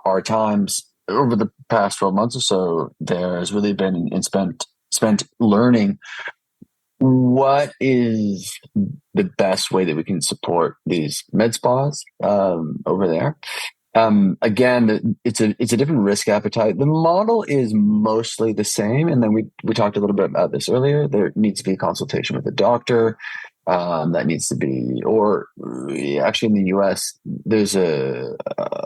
our times over the past 12 months or so, there's really been spent learning what is the best way that we can support these med spas over there. Again, it's a different risk appetite. The model is mostly the same. And then we talked a little bit about this earlier. There needs to be a consultation with a doctor. That needs to be, or actually in the US, there's a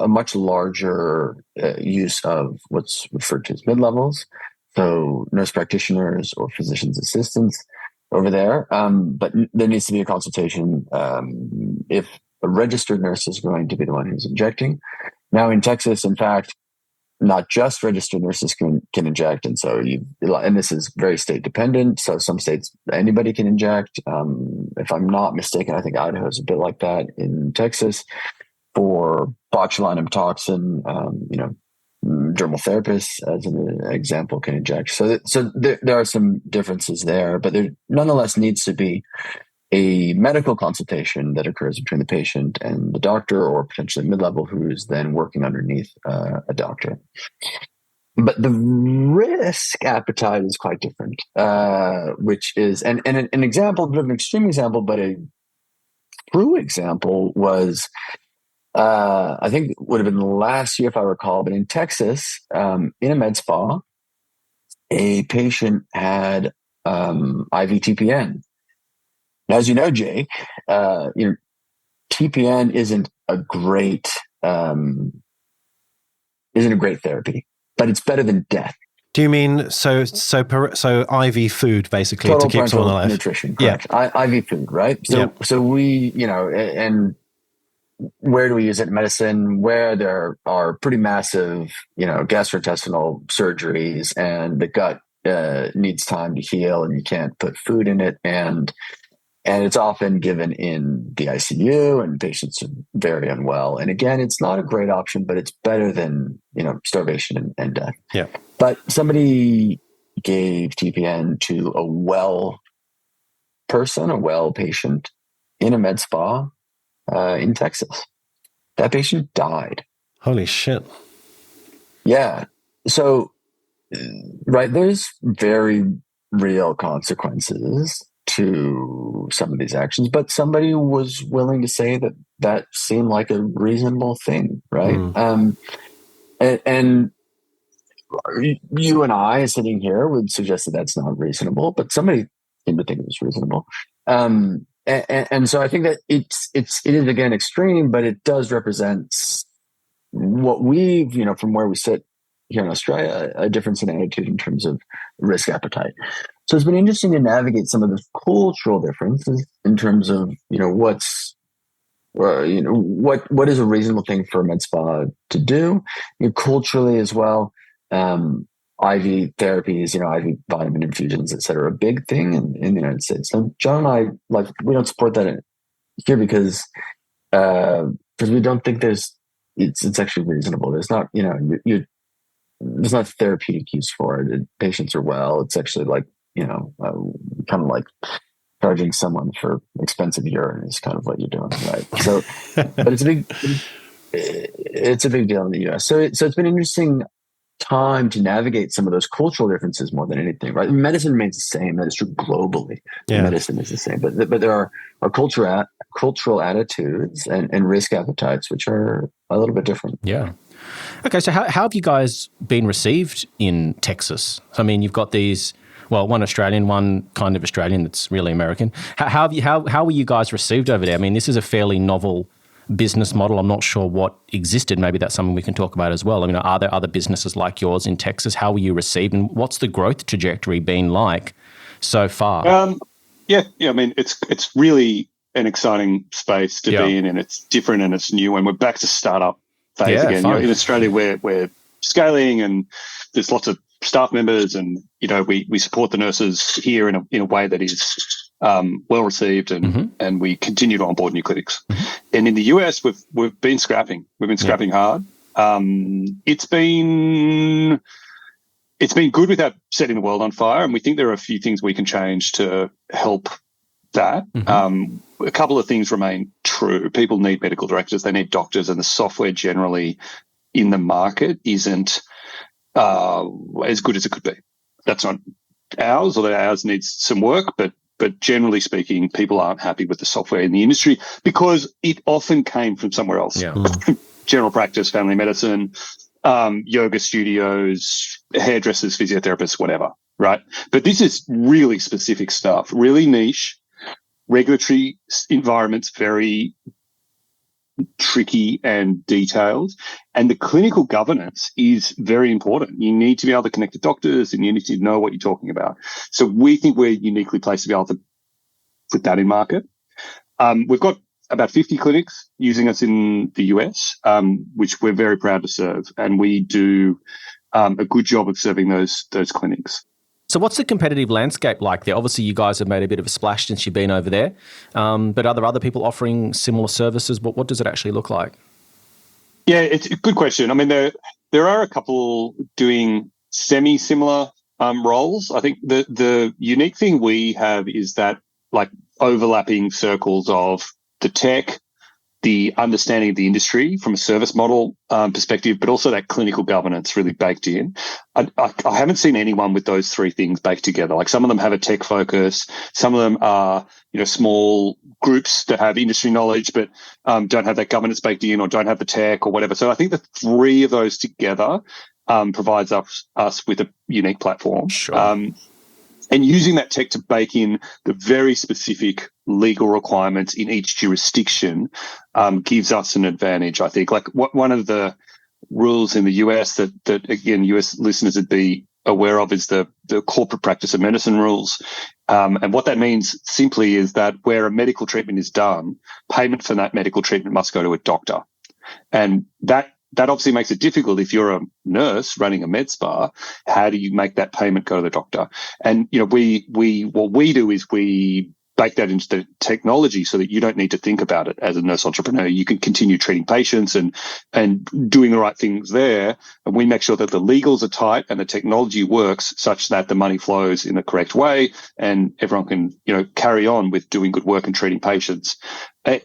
much larger use of what's referred to as mid-levels. So nurse practitioners or physician's assistants over there. But there needs to be a consultation if a registered nurse is going to be the one who's injecting. Now in Texas, in fact, not just registered nurses can inject. And so and this is very state dependent. So some states, anybody can inject. If I'm not mistaken, I think Idaho is a bit like that. In Texas, for botulinum toxin, dermal therapists, as an example, can inject. So there are some differences there, but there nonetheless needs to be a medical consultation that occurs between the patient and the doctor, or potentially mid-level, who's then working underneath a doctor. But the risk appetite is quite different, which is, and an example, a bit of an extreme example, but a true example was, I think it would have been last year if I recall, but in Texas, in a med spa, a patient had IV TPN. Now, as you know, Jake, TPN isn't a great therapy, but it's better than death. Do you mean so IV food basically Total to keep someone alive? Nutrition, correct? Yeah. IV food, right? So we, and where do we use it in medicine? Where there are pretty massive, gastrointestinal surgeries, and the gut needs time to heal, and you can't put food in it, and And it's often given in the ICU, and patients are very unwell. And again, it's not a great option, but it's better than, starvation and death. Yeah. But somebody gave TPN to a well patient in a med spa in Texas. That patient died. Holy shit. Yeah. So, right, there's very real consequences to some of these actions, but somebody was willing to say that seemed like a reasonable thing, right? And you and I sitting here would suggest that that's not reasonable, but somebody seemed to think it was reasonable. And so I think that it is again extreme, but it does represent what we've, from where we sit here in Australia, a difference in attitude in terms of risk appetite. So it's been interesting to navigate some of the cultural differences in terms of, what is a reasonable thing for a med spa to do, culturally as well. IV therapies, IV vitamin infusions, et cetera, a big thing in the United States. So John and I, we don't support that here because we don't think it's actually reasonable. There's not, there's not therapeutic use for it. Patients are well. It's actually kind of like charging someone for expensive urine is kind of what you're doing, right? So, but it's a big deal in the US. So it's been interesting time to navigate some of those cultural differences more than anything, right? Medicine remains the same. That is true globally. Yeah. Medicine is the same, but there are cultural attitudes and risk appetites which are a little bit different. Yeah. Okay, so how have you guys been received in Texas? I mean, you've got these, one Australian, one kind of Australian that's really American. How were you guys received over there? I mean, this is a fairly novel business model. I'm not sure what existed. Maybe that's something we can talk about as well. I mean, are there other businesses like yours in Texas? How were you received, and what's the growth trajectory been like so far? Yeah. I mean, it's really an exciting space to be in, and it's different and it's new, and we're back to startup phase again. In Australia, we're scaling, and there's lots of staff members, and we support the nurses here in a way that is well received, and we continue to onboard new clinics. And in the US, we've been scrapping. We've been scrapping hard. It's been good without setting the world on fire, and we think there are a few things we can change to help that. A couple of things remain true. People need medical directors, they need doctors, and the software generally in the market isn't as good as it could be. That's not ours, although ours needs some work, but generally speaking, people aren't happy with the software in the industry because it often came from somewhere else. Yeah. General practice, family medicine, yoga studios, hairdressers, physiotherapists, whatever, right? But this is really specific stuff, really niche. Regulatory environments, very tricky and detailed. And the clinical governance is very important. You need to be able to connect to doctors, and you need to know what you're talking about. So we think we're uniquely placed to be able to put that in market. We've got about 50 clinics using us in the US, which we're very proud to serve. And we do a good job of serving those clinics. So what's the competitive landscape like there? Obviously, you guys have made a bit of a splash since you've been over there, but are there other people offering similar services? What does it actually look like? Yeah, it's a good question. I mean, there are a couple doing semi-similar roles. I think the unique thing we have is that overlapping circles of the tech, the understanding of the industry from a service model perspective, but also that clinical governance really baked in. I haven't seen anyone with those three things baked together. Some of them have a tech focus, some of them are small groups that have industry knowledge but don't have that governance baked in or don't have the tech or whatever. So I think the three of those together provides us with a unique platform. Sure. And using that tech to bake in the very specific legal requirements in each jurisdiction gives us an advantage, I think. One of the rules in the US that again, US listeners would be aware of is the corporate practice of medicine rules. And what that means simply is that where a medical treatment is done, payment for that medical treatment must go to a doctor. And that obviously makes it difficult if you're a nurse running a med spa. How do you make that payment go to the doctor? And what we do is we bake that into the technology so that you don't need to think about it as a nurse entrepreneur. You can continue treating patients and doing the right things there. And we make sure that the legals are tight and the technology works such that the money flows in the correct way and everyone can, carry on with doing good work and treating patients.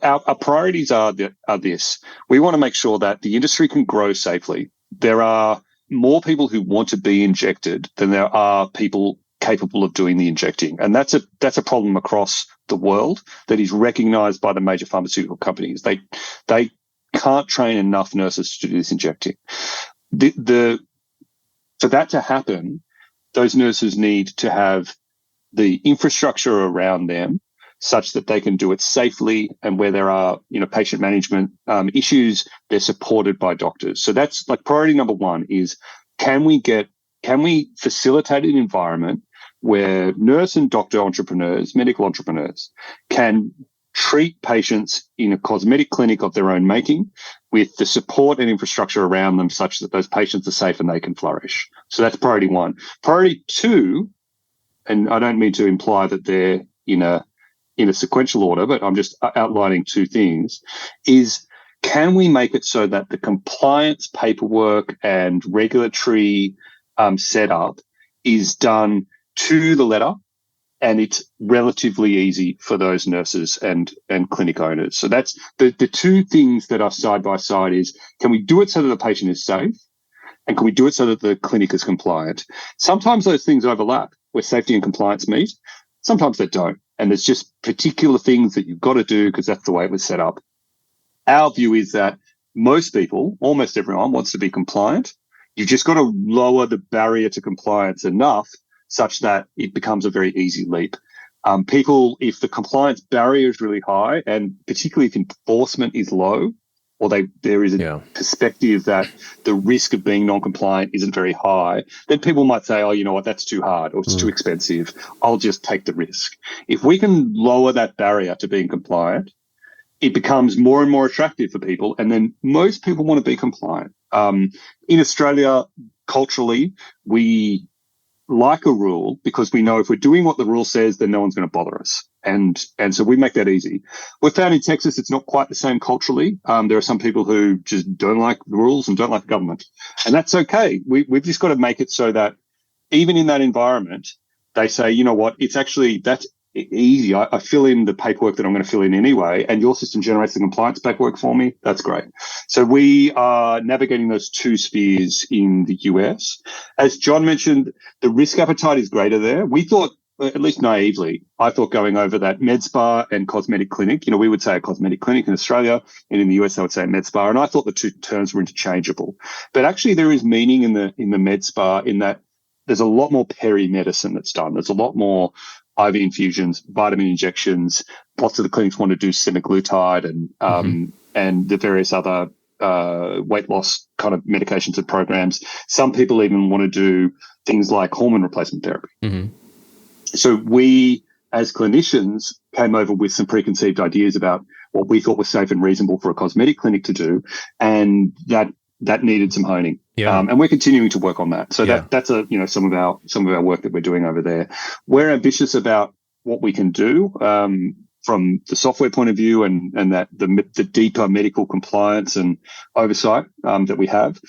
Our priorities are this. We want to make sure that the industry can grow safely. There are more people who want to be injected than there are people capable of doing the injecting. And that's a problem across the world that is recognized by the major pharmaceutical companies. They can't train enough nurses to do this injecting. For that to happen, those nurses need to have the infrastructure around them such that they can do it safely, and where there are, patient management issues, they're supported by doctors. So that's like priority number one is can we facilitate an environment where nurse and doctor entrepreneurs, medical entrepreneurs, can treat patients in a cosmetic clinic of their own making with the support and infrastructure around them such that those patients are safe and they can flourish. So that's priority one. Priority two, and I don't mean to imply that they're in a sequential order, but I'm just outlining two things, is can we make it so that the compliance paperwork and regulatory setup is done to the letter, and it's relatively easy for those nurses and clinic owners. So that's the two things that are side by side is, can we do it so that the patient is safe, and can we do it so that the clinic is compliant? Sometimes those things overlap where safety and compliance meet. Sometimes they don't. And there's just particular things that you've got to do because that's the way it was set up. Our view is that most people, almost everyone, wants to be compliant. You've just got to lower the barrier to compliance enough such that it becomes a very easy leap. People, if the compliance barrier is really high, and particularly if enforcement is low, or there is a perspective that the risk of being non-compliant isn't very high, then people might say, oh, you know what, that's too hard or it's too expensive. I'll just take the risk. If we can lower that barrier to being compliant, it becomes more and more attractive for people, and then most people want to be compliant. In Australia, culturally, we like a rule because we know if we're doing what the rule says, then no one's going to bother us. And so we make that easy. We've found in Texas, it's not quite the same culturally. There are some people who just don't like the rules and don't like the government. And that's okay. We've just got to make it so that even in that environment, they say, you know what, that's easy. I fill in the paperwork that I'm going to fill in anyway, and your system generates the compliance paperwork for me. That's great. So we are navigating those two spheres in the US. As John mentioned, the risk appetite is greater there. We thought, at least naively, I thought going over that med spa and cosmetic clinic, we would say a cosmetic clinic in Australia, and in the US, I would say a med spa. And I thought the two terms were interchangeable. But actually there is meaning in the med spa in that there's a lot more peri-medicine that's done. There's a lot more IV infusions, vitamin injections. Lots of the clinics want to do semaglutide and the various other weight loss kind of medications and programs. Some people even want to do things like hormone replacement therapy. Mm-hmm. So we, as clinicians, came over with some preconceived ideas about what we thought was safe and reasonable for a cosmetic clinic to do, and that needed some honing. Yeah. And we're continuing to work on that. So that's some of our work that we're doing over there. We're ambitious about what we can do from the software point of view and that the deeper medical compliance and oversight that we have.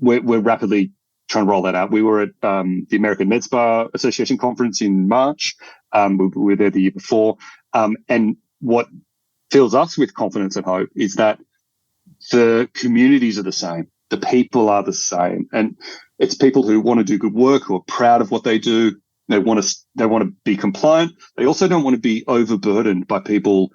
We're rapidly trying to roll that out. We were at the American Med Spa Association conference in March. We were there the year before. And what fills us with confidence and hope is that the communities are the same. The people are the same. And it's people who want to do good work, who are proud of what they do. They want to be compliant. They also don't want to be overburdened by people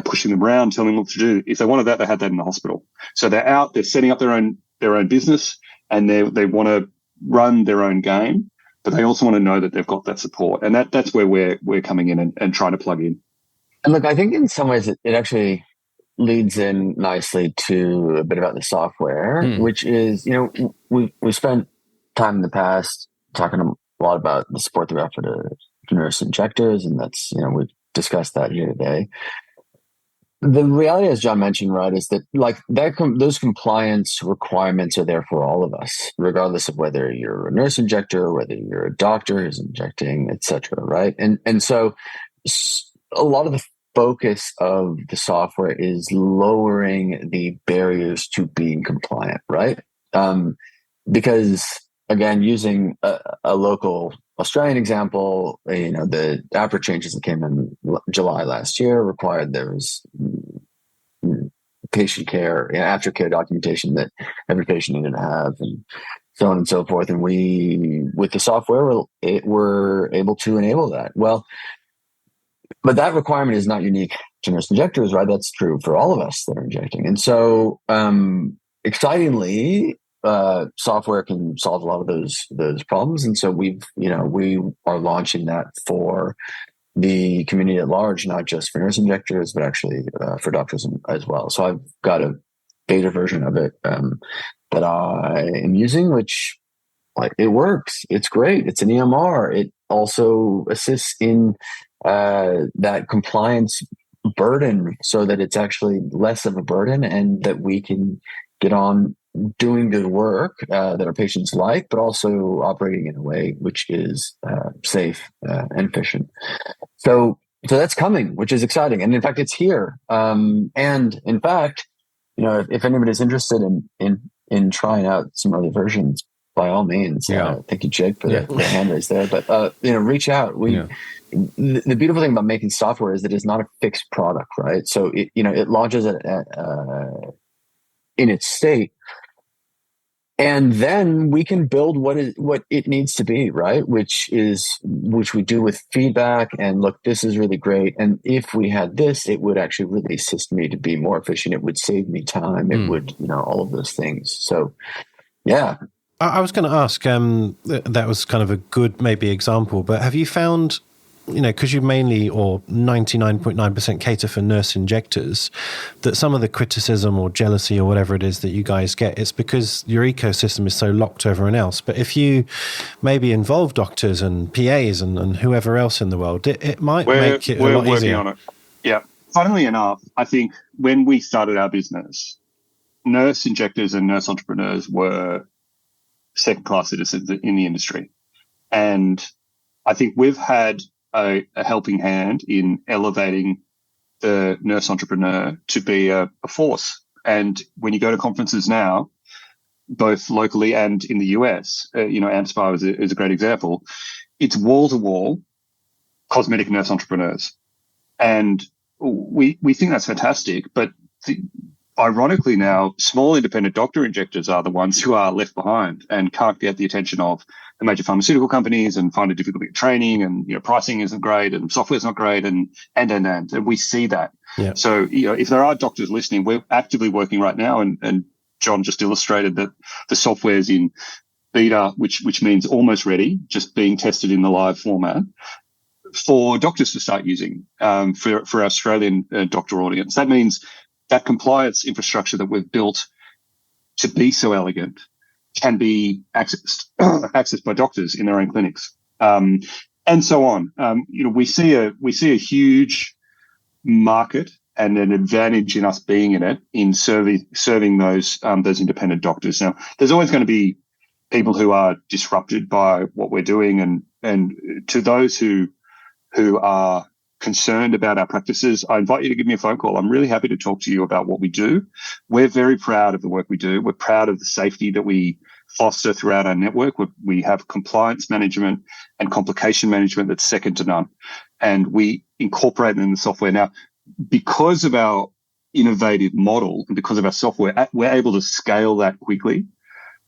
pushing them around, telling them what to do. If they wanted that, they had that in the hospital. So they're out, they're setting up their own business, and they want to run their own game, but they also want to know that they've got that support. And that's where we're coming in and trying to plug in. And look, I think in some ways it actually leads in nicely to a bit about the software, which is, we spent time in the past talking a lot about the support that we offer to nurse injectors, and that's, we've discussed that here today. The reality, as John mentioned, right, is that those compliance requirements are there for all of us, regardless of whether you're a nurse injector, whether you're a doctor who's injecting, et cetera, right? And so a lot of the focus of the software is lowering the barriers to being compliant, right? Because again, using a local Australian example, the APRA changes that came in July last year required there was patient care, aftercare documentation that every patient needed to have, and so on and so forth. And we, with the software, we're able to enable that. Well, but that requirement is not unique to nurse injectors, right? That's true for all of us that are injecting. And so, excitingly, software can solve a lot of those problems. And so we are launching that for the community at large, not just for nurse injectors, but actually for doctors as well. So I've got a beta version of it that I am using, which it works. It's great. It's an EMR. It also assists in that compliance burden so that it's actually less of a burden and that we can get on doing good work that our patients like, but also operating in a way which is safe and efficient. So that's coming, which is exciting. And in fact, it's here. And in fact, if anybody's interested in trying out some other versions, by all means, thank you, Jake, for the hand raise there. But reach out. The beautiful thing about making software is that it's not a fixed product, right? So it launches in its state, and then we can build what it needs to be, right? Which we do with feedback. And look, this is really great. And if we had this, it would actually really assist me to be more efficient. It would save me time. It would, all of those things. So, yeah. I was going to ask, that was kind of a good maybe example, but have you found, because you mainly or 99.9% cater for nurse injectors, that some of the criticism or jealousy or whatever it is that you guys get, it's because your ecosystem is so locked to everyone else. But if you maybe involve doctors and PAs and whoever else in the world, it might make it a lot easier. We're working on it. Yeah. Funnily enough, I think when we started our business, nurse injectors and nurse entrepreneurs were second-class citizens in the industry. And I think we've had a helping hand in elevating the nurse entrepreneur to be a force. And when you go to conferences now, both locally and in the US, AMSPA is a great example. It's wall-to-wall cosmetic nurse entrepreneurs. And we think that's fantastic, but ironically now, small independent doctor injectors are the ones who are left behind and can't get the attention of the major pharmaceutical companies and find it difficult to get training, and pricing isn't great and software's not great and we see that. Yeah. So if there are doctors listening, we're actively working right now, and John just illustrated that the software's in beta, which means almost ready, just being tested in the live format for doctors to start using for our Australian doctor audience. That means that compliance infrastructure that we've built to be so elegant can be accessed by doctors in their own clinics, and so on. We see a huge market and an advantage in us being in it, in serving those independent doctors. Now, there's always going to be people who are disrupted by what we're doing, and to those who are concerned about our practices, I invite you to give me a phone call. I'm really happy to talk to you about what we do. We're very proud of the work we do. We're proud of the safety that we foster throughout our network. We have compliance management and complication management that's second to none. And we incorporate them in the software. Now, because of our innovative model and because of our software, we're able to scale that quickly.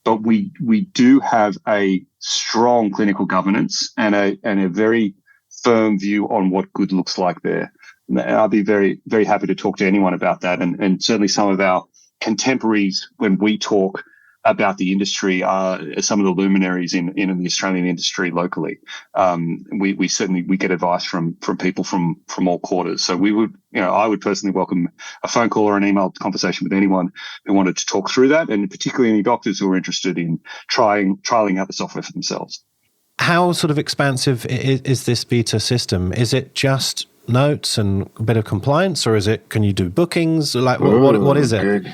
But we do have a strong clinical governance and a very firm view on what good looks like there. And I'll be very, very happy to talk to anyone about that. And certainly some of our contemporaries, when we talk about the industry, are some of the luminaries in the Australian industry locally. We certainly get advice from people from all quarters. So I would personally welcome a phone call or an email conversation with anyone who wanted to talk through that, and particularly any doctors who are interested in trialing out the software for themselves. How sort of expansive is this beta system? Is it just notes and a bit of compliance, or can you do bookings? Like what is it? Good.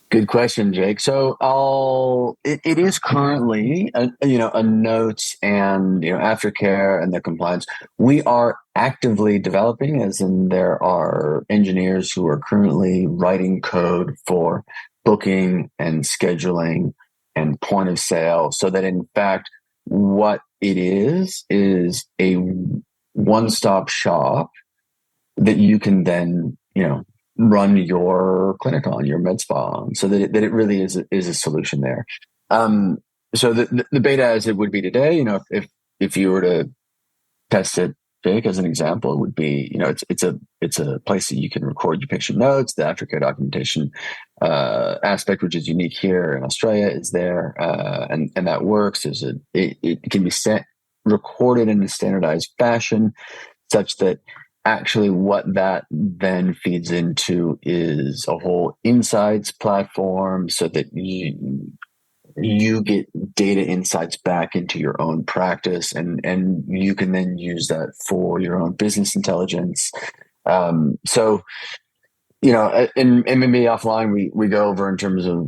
Good question, Jake. So it is currently a notes and aftercare and the compliance. We are actively developing, as in there are engineers who are currently writing code for booking and scheduling and point of sale, so that in fact what it is a one-stop shop that you can then run your clinic on, your med spa on, so that it really is a solution there. So the beta as it would be today, if you were to test it, Jake, as an example, it would be, it's a place that you can record your patient notes. The aftercare documentation aspect, which is unique here in Australia, is there, and that works. It can be recorded in a standardized fashion, such that actually what that then feeds into is a whole insights platform, so that you get data insights back into your own practice, and you can then use that for your own business intelligence. So and maybe offline we go over in terms of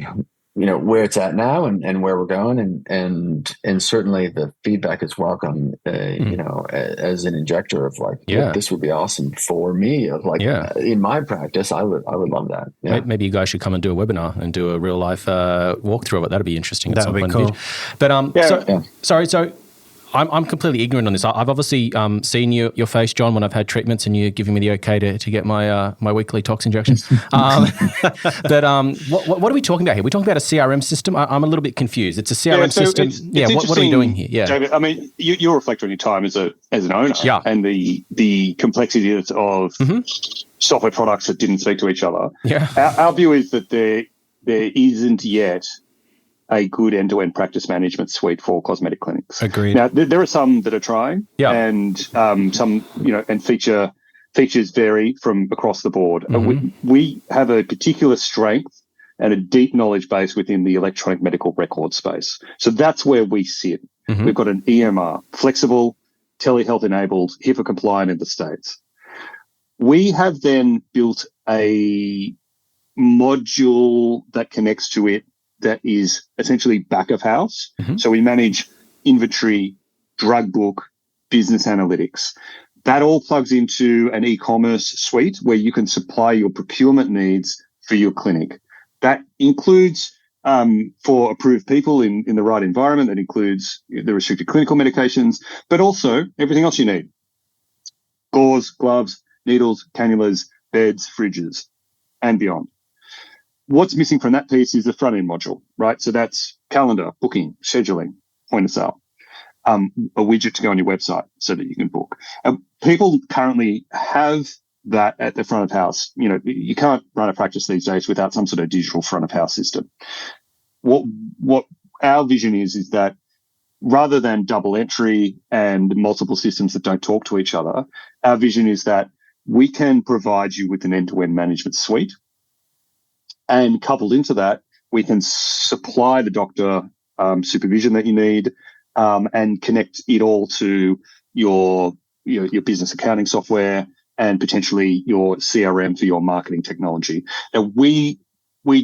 where it's at now and where we're going, and certainly the feedback is welcome. As an injector of like, look, this would be awesome for me. Of like, in my practice, I would love that. Yeah. Maybe you guys should come and do a webinar and do a real life walkthrough of it. That'd be interesting. That would be cool. But sorry. I'm completely ignorant on this. I've obviously seen your face, John, when I've had treatments, and you're giving me the okay to get my weekly tox injections. But what are we talking about here? We're talking about a CRM system. I'm a little bit confused. It's a CRM system. What are we doing here? Yeah, David, I mean, you reflect on your time as an owner, and the complexities of software products that didn't speak to each other. Yeah, our view is that there isn't yet a good end-to-end practice management suite for cosmetic clinics. Agreed. Now, there are some that are trying, and some, and features vary from across the board. We have a particular strength and a deep knowledge base within the electronic medical record space. So that's where we sit. We've got an EMR, flexible, telehealth-enabled, HIPAA compliant in the States. We have then built a module that connects to it that is essentially back of house. So we manage inventory, drug book, business analytics. That all plugs into an e-commerce suite where you can supply your procurement needs for your clinic. That includes, for approved people in the right environment, that includes the restricted clinical medications, but also everything else you need. Gauze, gloves, needles, cannulas, beds, fridges, and beyond. What's missing from that piece is the front-end module, right? So that's calendar, booking, scheduling, point of sale, a widget to go on your website so that you can book. People currently have that at the front of house. You can't run a practice these days without some sort of digital front of house system. What our vision is that rather than double entry and multiple systems that don't talk to each other, our vision is that we can provide you with an end-to-end management suite. And coupled into that, we can supply the doctor supervision that you need, and connect it all to your business accounting software and potentially your CRM for your marketing technology. Now, we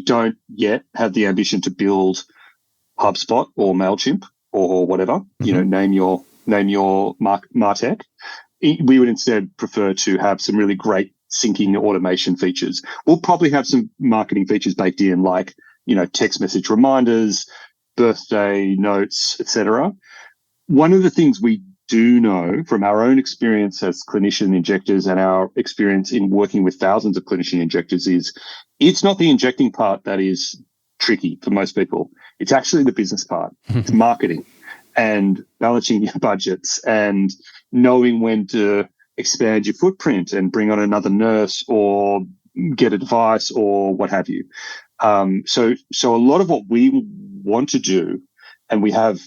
don't yet have the ambition to build HubSpot or MailChimp or whatever. Name your MarTech. We would instead prefer to have some really great syncing automation features. We'll probably have some marketing features baked in, like, text message reminders, birthday notes, etc. One of the things we do know from our own experience as clinician injectors and our experience in working with thousands of clinician injectors is it's not the injecting part that is tricky for most people. It's actually the business part. It's marketing and balancing your budgets and knowing when to expand your footprint and bring on another nurse or get a device or what have you. So a lot of what we want to do, and we have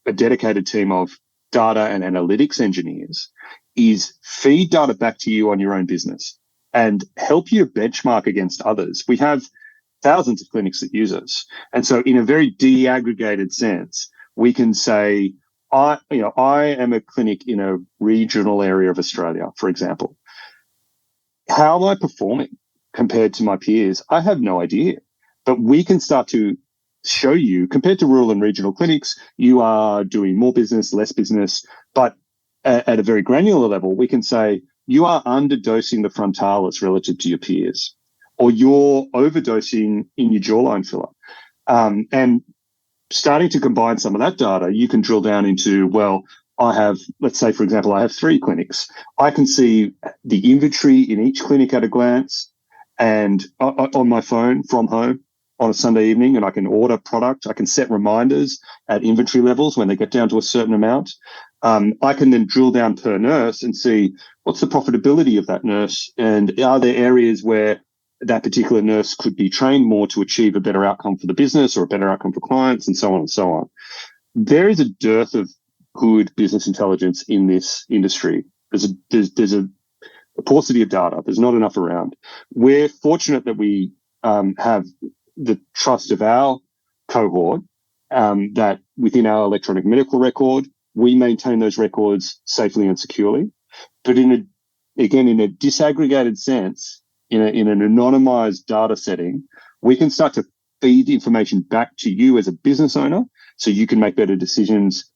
a dedicated team of data and analytics engineers, is feed data back to you on your own business and help you benchmark against others. We have thousands of clinics that use us. And so in a very de-aggregated sense, we can say, I am a clinic in a regional area of Australia, for example. How am I performing compared to my peers? I have no idea. But we can start to show you, compared to rural and regional clinics, you are doing more business, less business. But at a very granular level, we can say you are underdosing the frontalis relative to your peers, or you're overdosing in your jawline filler. And starting to combine some of that data, you can drill down into, well, I have, let's say, for example, I have 3 clinics. I can see the inventory in each clinic at a glance and on my phone from home on a Sunday evening, and I can order product. I can set reminders at inventory levels when they get down to a certain amount. I can then drill down per nurse and see what's the profitability of that nurse, and are there areas where that particular nurse could be trained more to achieve a better outcome for the business or a better outcome for clients, and so on and so on. There is a dearth of good business intelligence in this industry. There's a paucity of data. There's not enough around. We're fortunate that we have the trust of our cohort, that within our electronic medical record, we maintain those records safely and securely. But in a disaggregated sense, in an anonymized data setting, we can start to feed information back to you as a business owner so you can make better decisions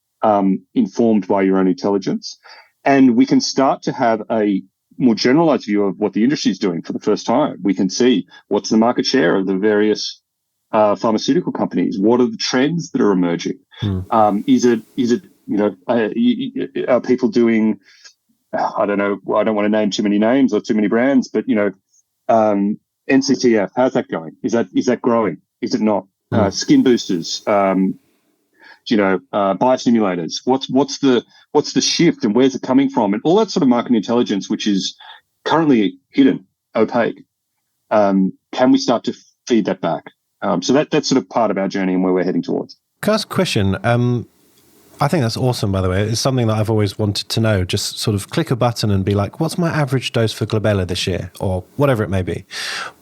informed by your own intelligence. And we can start to have a more generalized view of what the industry is doing for the first time. We can see what's the market share of the various pharmaceutical companies. What are the trends that are emerging? Is it are people doing, I don't know, I don't want to name too many names or too many brands, but NCTF, how's that going? Is that growing? Is it not? Skin boosters, biostimulators. What's the shift and where's it coming from? And all that sort of market intelligence, which is currently hidden, opaque. Can we start to feed that back? So that's sort of part of our journey and where we're heading towards. Can I ask a question? I think that's awesome, by the way. It's something that I've always wanted to know. Just sort of click a button and be like, what's my average dose for glabella this year? Or whatever it may be.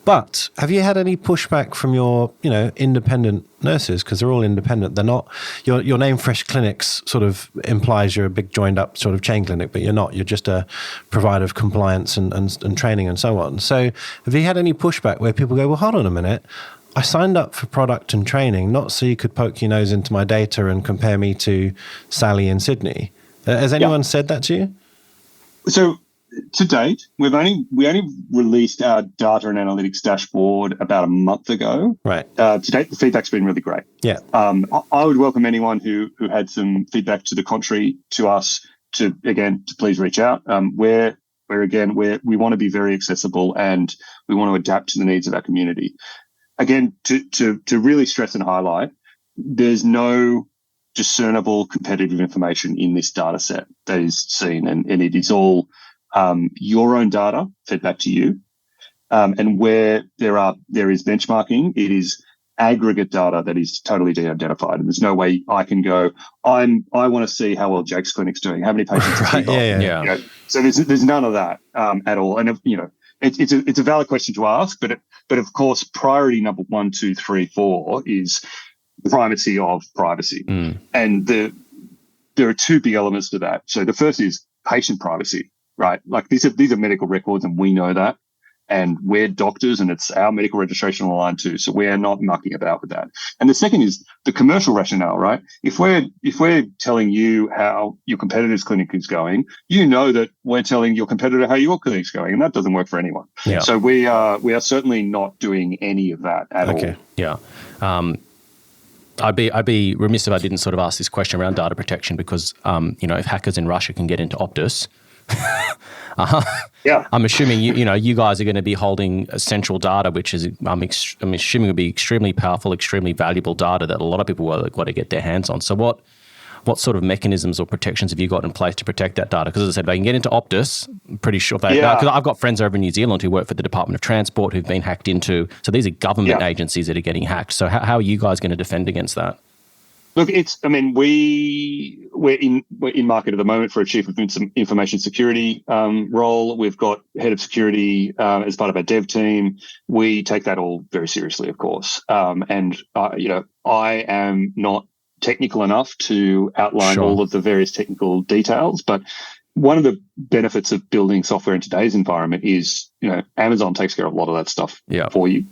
But have you had any pushback from your, independent nurses? Because they're all independent. They're not, your name Fresh Clinics sort of implies you're a big joined up sort of chain clinic, but you're not. You're just a provider of compliance and training and so on. So have you had any pushback where people go, well, hold on a minute. I signed up for product and training, not so you could poke your nose into my data and compare me to Sally in Sydney. Has anyone said that to you? So to date, we only released our data and analytics dashboard about a month ago. Right. To date, the feedback's been really great. Yeah. I would welcome anyone who had some feedback to the contrary to us to please reach out. We want to be very accessible and we want to adapt to the needs of our community. Again, to really stress and highlight, there's no discernible competitive information in this data set that is seen, and it is all your own data fed back to you. And where there is benchmarking, it is aggregate data that is totally de-identified. And there's no way I can go, I want to see how well Jake's clinic's doing, how many patients has he got. Yeah. So there's none of that at all. And it's a valid question to ask, but of course, priority number 1, 2, 3, 4 is the primacy of privacy. And there are 2 big elements to that. So the first is patient privacy, right? Like these are medical records, and we know that. And we're doctors, and it's our medical registration line too. So we are not mucking about with that. And the second is the commercial rationale, right? If we're telling you how your competitor's clinic is going, you know that we're telling your competitor how your clinic's going, and that doesn't work for anyone. Yeah. So we are certainly not doing any of that at all. Yeah. I'd be remiss if I didn't sort of ask this question around data protection because, if hackers in Russia can get into Optus, I'm assuming you guys are going to be holding central data, which is I'm assuming will be extremely powerful, extremely valuable data that a lot of people will got to get their hands on. So what sort of mechanisms or protections have you got in place to protect that data? Because as I said, they can get into Optus, I'm pretty sure because I've got friends over in New Zealand who work for the Department of Transport who've been hacked into. So these are government agencies that are getting hacked. So how are you guys going to defend against that? Look, we're in market at the moment for a chief of information security role. We've got head of security as part of our dev team. We take that all very seriously, of course. I am not technical enough to outline all of the various technical details, but one of the benefits of building software in today's environment is, Amazon takes care of a lot of that stuff for you.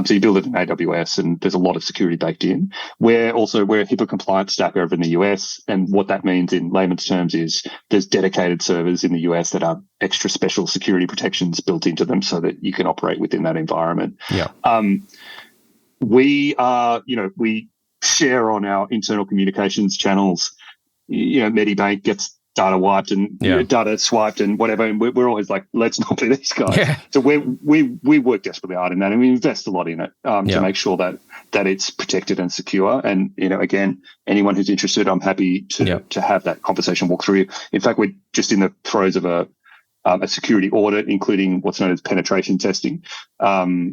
So you build it in AWS, and there's a lot of security baked in. We're a HIPAA compliant stack over in the US, and what that means in layman's terms is there's dedicated servers in the US that are extra special security protections built into them so that you can operate within that environment. Yeah. We share on our internal communications channels. Medibank gets data wiped and data swiped and whatever, and we're always like, let's not be these guys. Yeah. So we work desperately hard in that, and we invest a lot in it to make sure that it's protected and secure. And again, anyone who's interested, I'm happy to have that conversation walk through. In fact, we're just in the throes of a security audit, including what's known as penetration testing,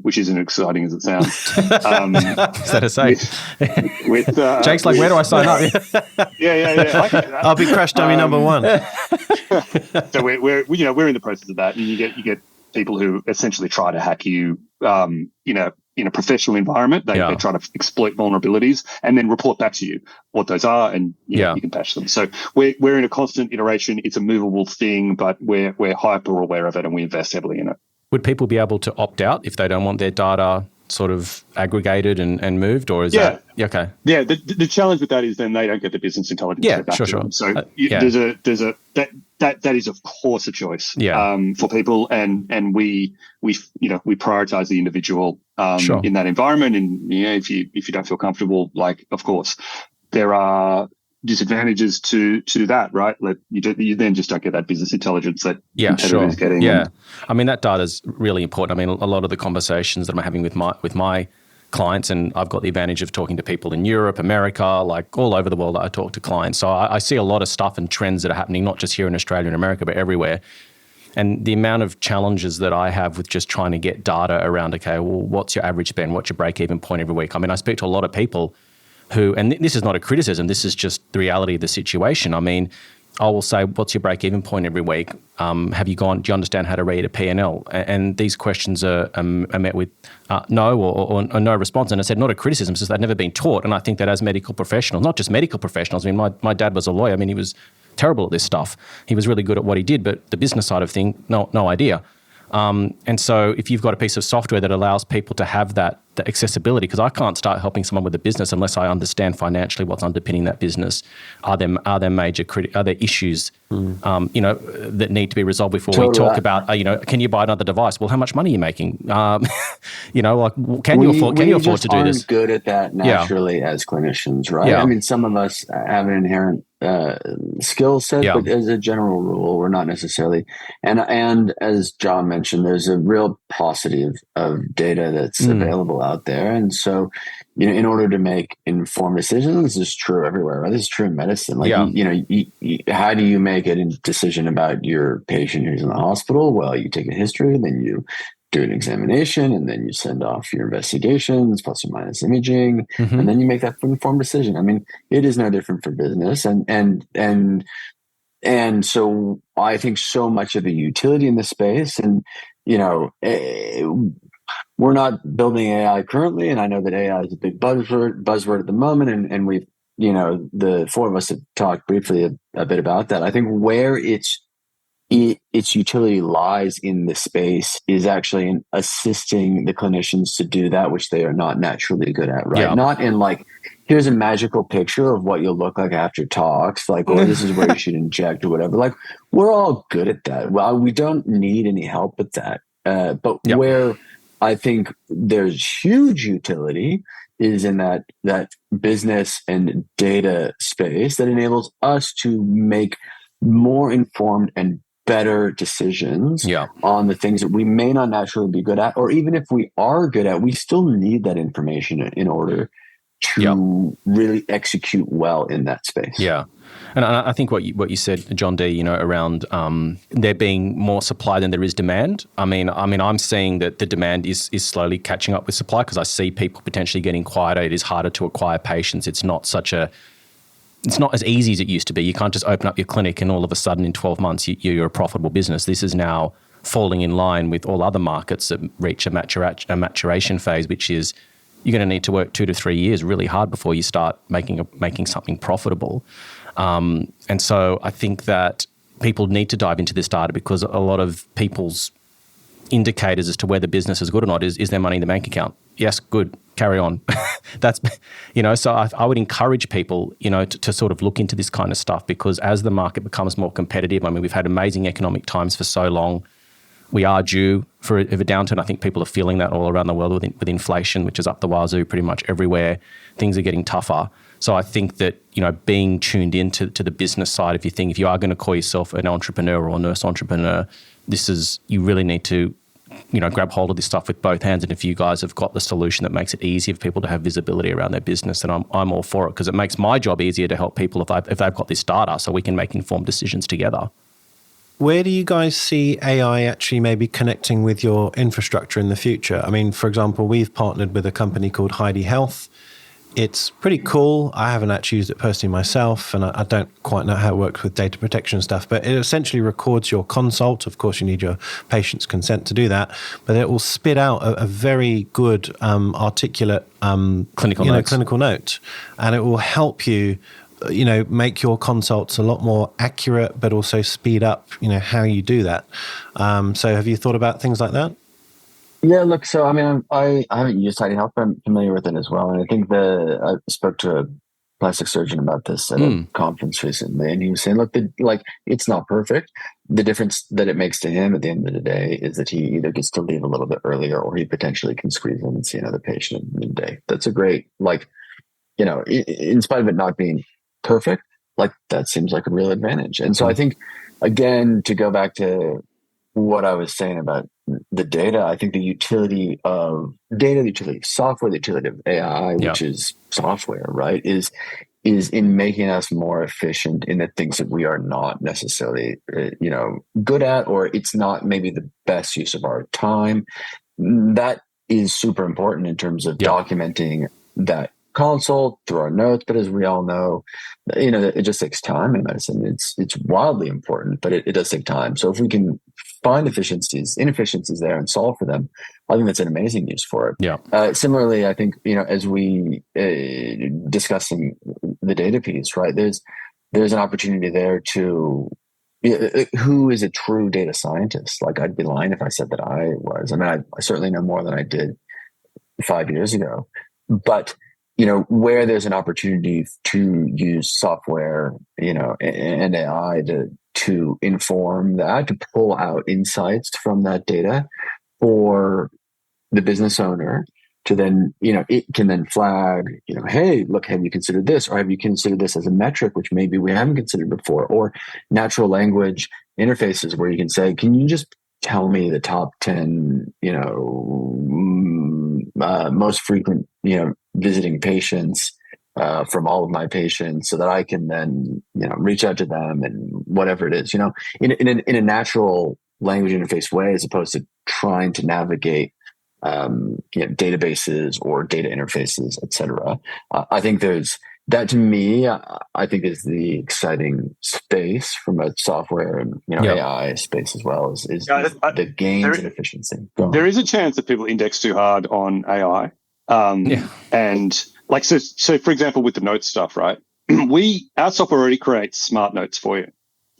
which isn't as exciting as it sounds. Is that a say? Jake's like, where do I sign up? Yeah. I'll be crash dummy number one. So we're in the process of that, and you get people who essentially try to hack you, in a professional environment. They try to exploit vulnerabilities and then report back to you what those are, and you can patch them. So we're in a constant iteration. It's a movable thing, but we're hyper aware of it, and we invest heavily in it. Would people be able to opt out if they don't want their data sort of aggregated and moved, or is that okay? Yeah, the challenge with that is then they don't get the business intelligence. Back to them. So that is of course a choice for people, and we prioritize the individual in that environment. And if you don't feel comfortable, like, of course there are disadvantages to that, right? Like you then just don't get that business intelligence that competitors getting. Yeah, I mean, that data is really important. I mean, a lot of the conversations that I'm having with my clients, and I've got the advantage of talking to people in Europe, America, like all over the world. I talk to clients, so I see a lot of stuff and trends that are happening, not just here in Australia and America, but everywhere. And the amount of challenges that I have with just trying to get data around, okay, well, what's your average spend? What's your break-even point every week? I mean, I speak to a lot of people who, and this is not a criticism, this is just the reality of the situation. I mean, I will say, what's your break-even point every week? Do you understand how to read a P&L? And these questions are met with no or no response. And I said, not a criticism, since they've never been taught. And I think that as medical professionals, not just medical professionals, I mean, my dad was a lawyer. I mean, he was terrible at this stuff. He was really good at what he did, but the business side of things, no idea. And so if you've got a piece of software that allows people to have that accessibility, because I can't start helping someone with a business unless I understand financially what's underpinning that business. Are there major are there issues that need to be resolved before we talk about can you buy another device? Well, how much money are you making? Can you afford to do this? We're good at that naturally as clinicians, right? Yeah. I mean, some of us have an inherent skill set, but as a general rule, we're not necessarily. And as John mentioned, there's a real paucity of data that's available out there, and so in order to make informed decisions, this is true everywhere. Right? This is true in medicine. Like how do you make a decision about your patient who's in the hospital? Well, you take a history, then you do an examination, and then you send off your investigations, plus or minus imaging, and then you make that informed decision. I mean, it is no different for business, and so I think so much of the utility in the space, and we're not building AI currently, and I know that AI is a big buzzword at the moment, and we've the four of us have talked briefly a bit about that. I think where its utility lies in the space is actually in assisting the clinicians to do that which they are not naturally good at, right? Not in like, here's a magical picture of what you'll look like after talks, like, or this is where you should inject or whatever. Like, we're all good at that. Well, we don't need any help with that. But where I think there's huge utility is in that business and data space that enables us to make more informed and better decisions on the things that we may not naturally be good at, or even if we are good at, we still need that information in order to really execute well in that space. Yeah. And I think what you said, John D, around there being more supply than there is demand. I mean, I'm seeing that the demand is slowly catching up with supply, because I see people potentially getting quieter. It is harder to acquire patients. It's not as easy as it used to be. You can't just open up your clinic and all of a sudden in 12 months you're a profitable business. This is now falling in line with all other markets that reach a maturation phase, which is you're going to need to work 2 to 3 years really hard before you start making something profitable. And so I think that people need to dive into this data, because a lot of people's indicators as to whether business is good or not is there money in the bank account? Yes, good, carry on. That's, so I would encourage people, to sort of look into this kind of stuff, because as the market becomes more competitive, I mean, we've had amazing economic times for so long. We are due for a downturn. I think people are feeling that all around the world with inflation, which is up the wazoo pretty much everywhere. Things are getting tougher. So I think that, being tuned into the business side of your thing, if you are going to call yourself an entrepreneur or a nurse entrepreneur, you really need to, grab hold of this stuff with both hands. And if you guys have got the solution that makes it easier for people to have visibility around their business, then I'm all for it, because it makes my job easier to help people if they've got this data, so we can make informed decisions together. Where do you guys see AI actually maybe connecting with your infrastructure in the future? I mean, for example, we've partnered with a company called Heidi Health. It's pretty cool. I haven't actually used it personally myself, and I don't quite know how it works with data protection stuff, but it essentially records your consult. Of course, you need your patient's consent to do that, but it will spit out a very good, articulate clinical note, and it will help you make your consults a lot more accurate, but also speed up, how you do that. So have you thought about things like that? Yeah, look, so I mean, I haven't used Heidi Health, but I'm familiar with it as well. And I think I spoke to a plastic surgeon about this at a conference recently, and he was saying, look, it's not perfect. The difference that it makes to him at the end of the day is that he either gets to leave a little bit earlier, or he potentially can squeeze in and see another patient at midday. That's a great, in spite of it not being perfect, that seems like a real advantage. And so I think, again, to go back to what I was saying about the data, I think the utility of data, the utility of software, the utility of AI, which is software, right, is in making us more efficient in the things that we are not necessarily, good at, or it's not maybe the best use of our time. That is super important in terms of documenting that consult through our notes. But as we all know, it just takes time in medicine. It's wildly important, but it does take time. So if we can find inefficiencies there and solve for them, I think that's an amazing use for it. Yeah. Similarly, I think, as we discussing the data piece, right, there's an opportunity there to, who is a true data scientist? I'd be lying if I said that I was. I mean, I certainly know more than I did 5 years ago, but where there's an opportunity to use software, and AI to inform that, to pull out insights from that data for the business owner, to then, it can then flag, hey, look, have you considered this? Or have you considered this as a metric, which maybe we haven't considered before? Or natural language interfaces where you can say, can you just tell me the top 10, most frequent, visiting patients from all of my patients, so that I can then, reach out to them and whatever it is, in a natural language interface way, as opposed to trying to navigate, databases or data interfaces, et cetera. I think that, to me, I think is the exciting space from a software and AI space as well, is the gains in efficiency. There is a chance that people index too hard on AI. And so for example, with the notes stuff, right? Our software already creates smart notes for you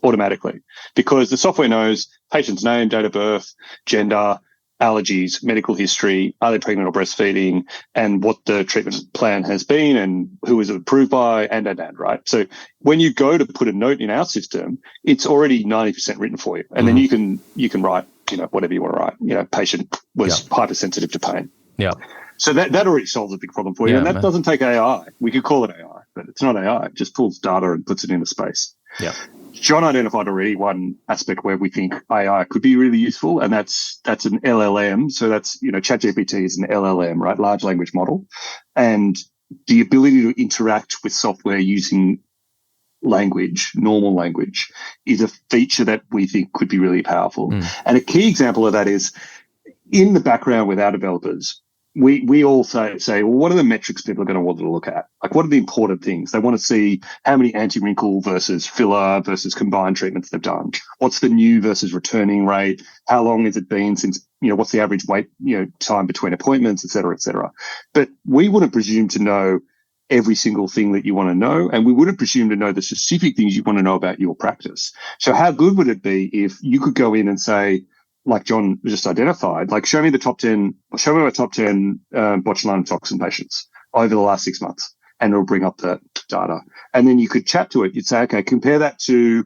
automatically, because the software knows patient's name, date of birth, gender, allergies, medical history, are they pregnant or breastfeeding, and what the treatment plan has been, and who is it approved by, and, right? So when you go to put a note in our system, it's already 90% written for you. And then you can write, whatever you want to write. Patient was hypersensitive to pain. Yeah. So that already solves a big problem for you. And that doesn't take AI. We could call it AI, but it's not AI. It just pulls data and puts it into space. Yeah. John identified already one aspect where we think AI could be really useful, and that's an LLM. So that's, ChatGPT is an LLM, right? Large language model. And the ability to interact with software using language, normal language, is a feature that we think could be really powerful. And a key example of that is, in the background with our developers, we all say, well, what are the metrics people are going to want to look at? What are the important things? They want to see how many anti-wrinkle versus filler versus combined treatments they've done. What's the new versus returning rate? How long has it been since, what's the average wait, time between appointments, et cetera, et cetera. But we wouldn't presume to know every single thing that you want to know, and we wouldn't presume to know the specific things you want to know about your practice. So how good would it be if you could go in and say, like John just identified, like show me my top 10 botulinum toxin patients over the last 6 months, and it'll bring up that data. And then you could chat to it. You'd say, okay, compare that to,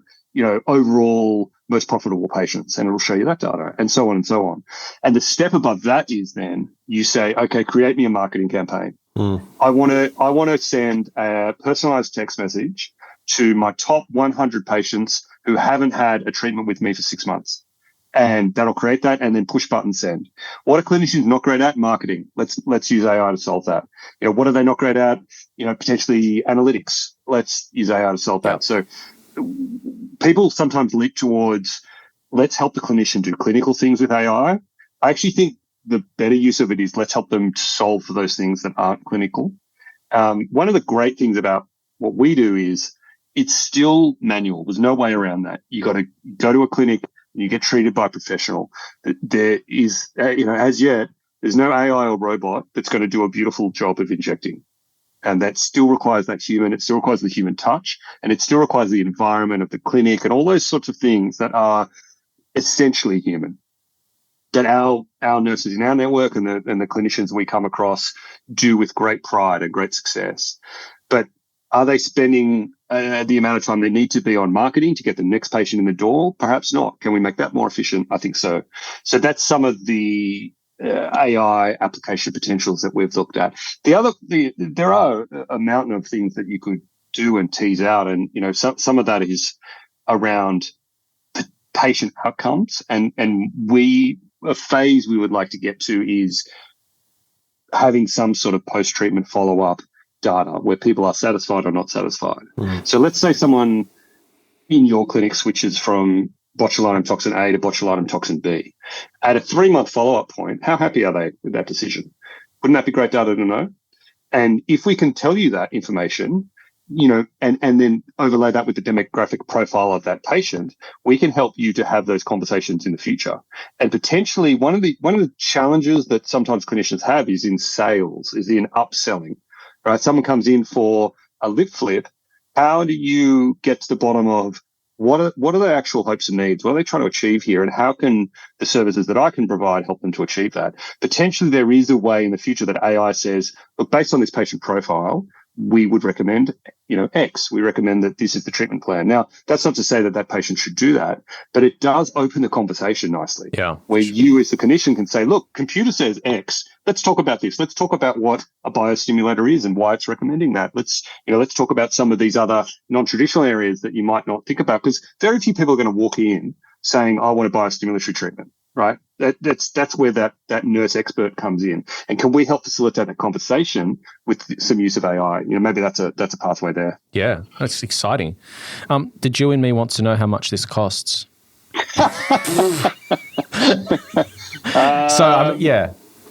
overall most profitable patients, and it'll show you that data, and so on and so on. And the step above that is then you say, okay, create me a marketing campaign. I want to send a personalized text message to my top 100 patients who haven't had a treatment with me for 6 months. And that'll create that, and then push button send. What are clinicians not great at? Marketing. Let's use AI to solve that. What are they not great at? Potentially analytics. Let's use AI to solve that. So people sometimes leap towards, let's help the clinician do clinical things with AI. I actually think the better use of it is let's help them solve for those things that aren't clinical. One of the great things about what we do is it's still manual. There's no way around that. You got to go to a clinic, you get treated by a professional. There is, as yet, there's no AI or robot that's going to do a beautiful job of injecting. And that still requires that human, it still requires the human touch, and it still requires the environment of the clinic and all those sorts of things that are essentially human, that our nurses in our network and the clinicians we come across do with great pride and great success. But are they spending the amount of time they need to be on marketing to get the next patient in the door? Perhaps not. Can we make that more efficient? I think so. So that's some of the AI application potentials that we've looked at. There are a mountain of things that you could do and tease out, and some of that is around patient outcomes, and a phase we would like to get to is having some sort of post-treatment follow-up data where people are satisfied or not satisfied. So let's say someone in your clinic switches from botulinum toxin A to botulinum toxin B. At a 3-month follow-up point, how happy are they with that decision? Wouldn't that be great data to know? And if we can tell you that information, and then overlay that with the demographic profile of that patient, we can help you to have those conversations in the future. And potentially one of the challenges that sometimes clinicians have is in sales, is in upselling, right? Someone comes in for a lip flip. How do you get to the bottom of what are their actual hopes and needs? What are they trying to achieve here? And how can the services that I can provide help them to achieve that? Potentially there is a way in the future that AI says, look, based on this patient profile, we would recommend, X. We recommend that this is the treatment plan. Now, that's not to say that that patient should do that, but it does open the conversation nicely. Yeah. Where you as the clinician can say, look, computer says X. Let's talk about this. Let's talk about what a biostimulator is and why it's recommending that. Let's talk about some of these other non-traditional areas that you might not think about, because very few people are going to walk in saying, I want a biostimulatory treatment, right? That's where that nurse expert comes in. And can we help facilitate that conversation with some use of AI? Maybe that's a pathway there. Yeah, that's exciting. The Jew in me wants to know how much this costs.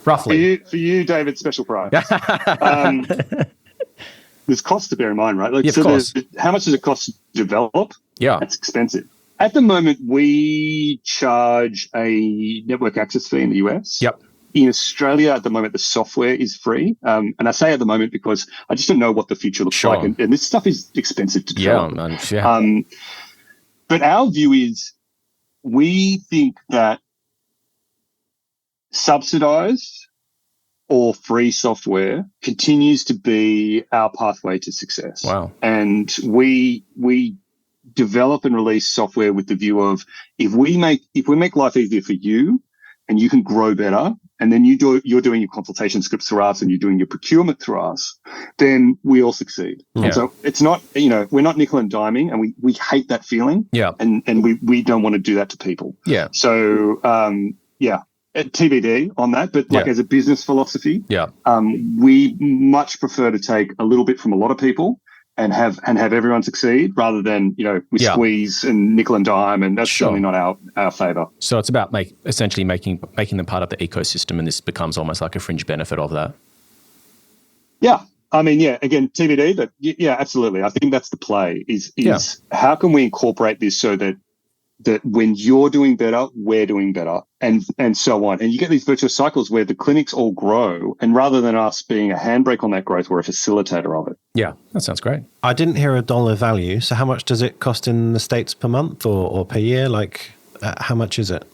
Roughly. For you, David, special price. There's costs to bear in mind, right? How much does it cost to develop? Yeah. That's expensive. At the moment, we charge a network access fee in the US. Yep. In Australia, at the moment, the software is free. And I say at the moment because I just don't know what the future looks like. And this stuff is expensive to develop. But our view is we think that subsidized or free software continues to be our pathway to success. Wow. And we develop and release software with the view of if we make life easier for you and you can grow better, and then you're doing your consultation scripts through us and you're doing your procurement through us, then we all succeed. Yeah. And so it's not, we're not nickel and diming, and we hate that feeling. Yeah. And we don't want to do that to people. Yeah. So TBD on that, but as a business philosophy, we much prefer to take a little bit from a lot of people and have everyone succeed, rather than we squeeze and nickel and dime, and that's certainly not our favour. So it's about essentially making them part of the ecosystem, and this becomes almost like a fringe benefit of that. Yeah, I mean, again, TBD, but absolutely. I think that's the play. Is how can we incorporate this so that that when you're doing better, we're doing better, and so on. And you get these virtuous cycles where the clinics all grow, and rather than us being a handbrake on that growth, we're a facilitator of it. Yeah, that sounds great. I didn't hear a dollar value. So how much does it cost in the States per month or per year? Like, how much is it?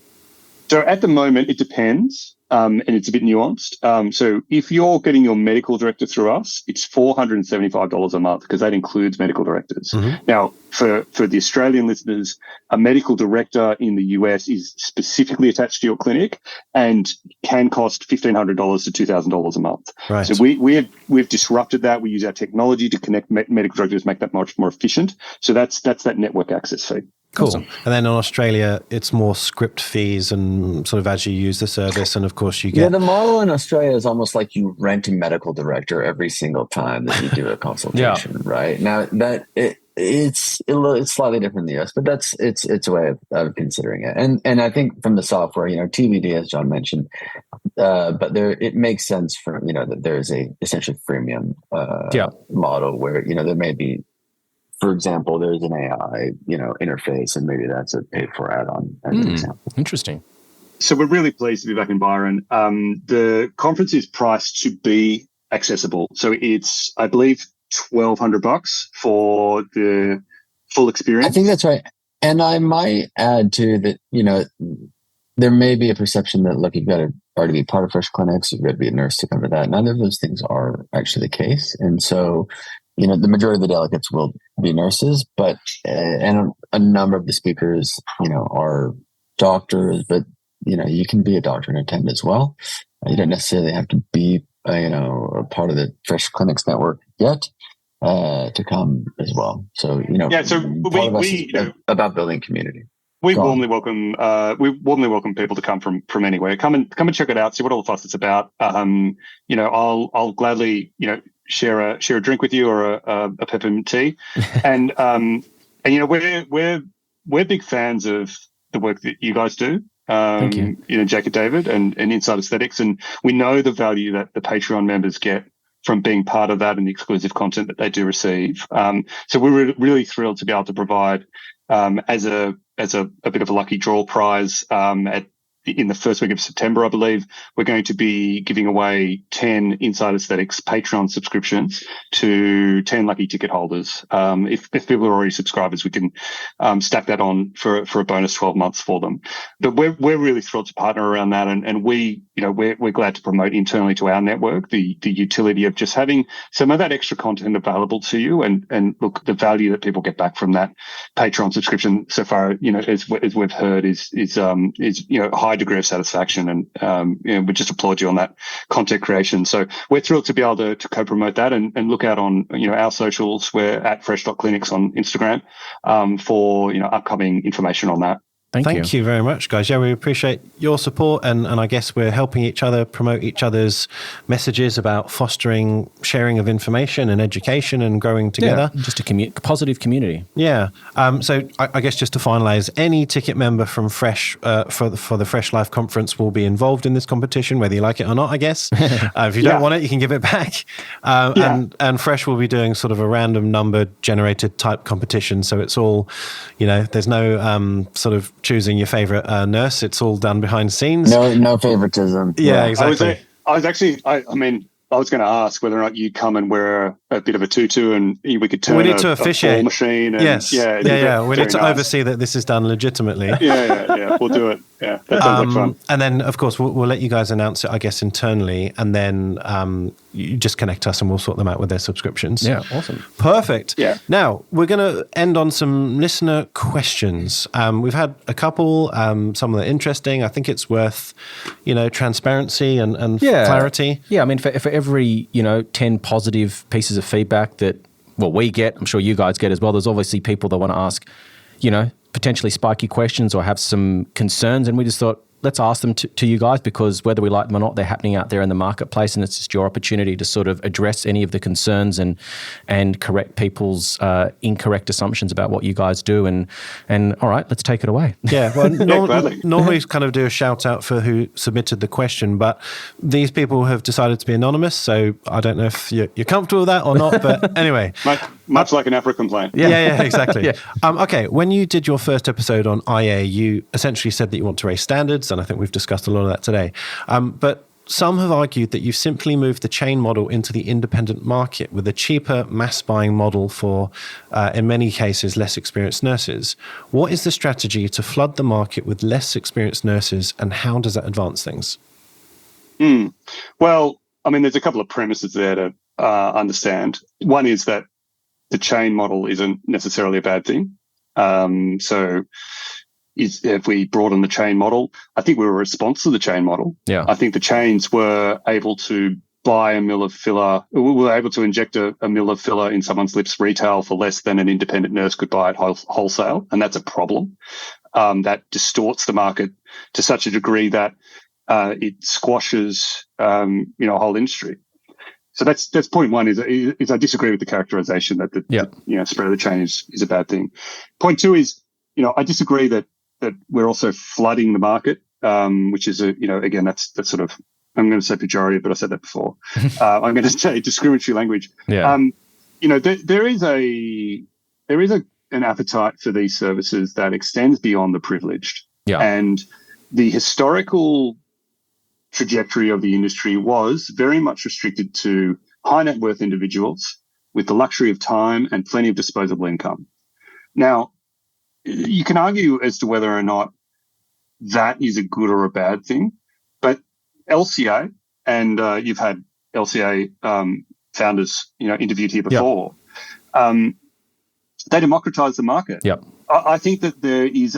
So at the moment, it depends, and it's a bit nuanced. So if you're getting your medical director through us, it's $475 a month because that includes medical directors. Mm-hmm. Now, for the Australian listeners, a medical director in the US is specifically attached to your clinic and can cost $1,500 to $2,000 a month. Right. So we've disrupted that. We use our technology to connect medical directors, make that much more efficient. So that's that network access fee. Cool. Awesome. And then in Australia, it's more script fees and sort of as you use the service. And of course, you get... Yeah, the model in Australia is almost like you rent a medical director every single time that you do a consultation, right? Now, that it's slightly different in the US, but it's a way of considering it. And I think from the software, TBD, as John mentioned, but it makes sense that there's a essentially freemium model where, there may be, for example, there's an AI, interface, and maybe that's a paid-for add-on as an example. Interesting. So we're really pleased to be back in Byron. The conference is priced to be accessible. So it's, I believe, $1,200 for the full experience. I think that's right. And I might add too that, there may be a perception that, look, you've got to already be part of Fresh Clinics, you've got to be a nurse to cover that. None of those things are actually the case. And so, the majority of the delegates will be nurses, but and a number of the speakers, are doctors, but you can be a doctor and attend as well. You don't necessarily have to be, a part of the Fresh Clinics network yet to come as well. So, So we about building community. We warmly welcome people to come from anywhere. Come and check it out. See what all the fuss is about. I'll gladly share a drink with you or a peppermint tea, and we're big fans of the work that you guys do. Thank you. Jake and David and Inside Aesthetics, and we know the value that the Patreon members get from being part of that and the exclusive content that they do receive. So we're really thrilled to be able to provide as a bit of a lucky draw prize in the first week of September, I believe, we're going to be giving away 10 Inside Aesthetics Patreon subscriptions to 10 lucky ticket holders. If people are already subscribers, we can stack that on for a bonus 12 months for them. But we're really thrilled to partner around that, and we're glad to promote internally to our network the utility of just having some of that extra content available to you, and look, the value that people get back from that Patreon subscription so far, as we've heard, is high degree of satisfaction, and we just applaud you on that content creation. So we're thrilled to be able to co-promote that and look out on our socials. We're at fresh.clinics on Instagram for upcoming information on that. Thank you very much, guys. Yeah, we appreciate your support, and I guess we're helping each other promote each other's messages about fostering sharing of information and education and growing together. Yeah, just a positive community. Yeah. So I guess just to finalize, any ticket member from Fresh for the Fresh Life Conference will be involved in this competition, whether you like it or not, I guess. If you don't want it, you can give it back. And Fresh will be doing sort of a random number generated type competition. So it's all, there's no sort of choosing your favorite nurse. It's all done behind the scenes. No favoritism. Yeah, exactly. I was going to ask whether or not you come and wear a bit of a tutu and we could turn a ball machine. And, yes. Yeah. We need to oversee that this is done legitimately. Yeah. We'll do it. Yeah, that sounds like fun. And then, of course, we'll let you guys announce it, I guess, internally, and then you just connect us and we'll sort them out with their subscriptions. Yeah, awesome. Perfect. Yeah. Now, we're going to end on some listener questions. We've had a couple, some that are interesting. I think it's worth, transparency and clarity. Yeah, I mean, for every, 10 positive pieces of feedback that, we get, I'm sure you guys get as well, there's obviously people that want to ask, potentially spiky questions or have some concerns, and we just thought, let's ask them to you guys, because whether we like them or not, they're happening out there in the marketplace, and it's just your opportunity to sort of address any of the concerns and correct people's incorrect assumptions about what you guys do. And all right, let's take it away. Yeah, well, normally kind of do a shout out for who submitted the question, but these people have decided to be anonymous, so I don't know if you're comfortable with that or not, but anyway. Much like an APRA complaint. Yeah, exactly. Okay, when you did your first episode on IA, you essentially said that you want to raise standards, and I think we've discussed a lot of that today. But some have argued that you've simply moved the chain model into the independent market with a cheaper mass buying model for, in many cases, less experienced nurses. What is the strategy to flood the market with less experienced nurses, and how does that advance things? Well, I mean, there's a couple of premises there to understand. One is that the chain model isn't necessarily a bad thing. So if we broaden the chain model, I think we were a response to the chain model. Yeah. I think the chains were able to buy a mill of filler. We were able to inject a mill of filler in someone's lips retail for less than an independent nurse could buy at wholesale. And that's a problem. That distorts the market to such a degree that it squashes, a whole industry. So that's point one. Is I disagree with the characterization that the spread of the chain is a bad thing. Point two is, I disagree that we're also flooding the market, which is again that's sort of, I'm going to say pejorative, but I said that before. I'm going to say discriminatory language. Yeah. There is an appetite for these services that extends beyond the privileged. Yeah. And the historical trajectory of the industry was very much restricted to high net worth individuals with the luxury of time and plenty of disposable income. Now, you can argue as to whether or not that is a good or a bad thing, but LCA, and you've had LCA founders, interviewed here before. They democratize the market. Yep. I think that there's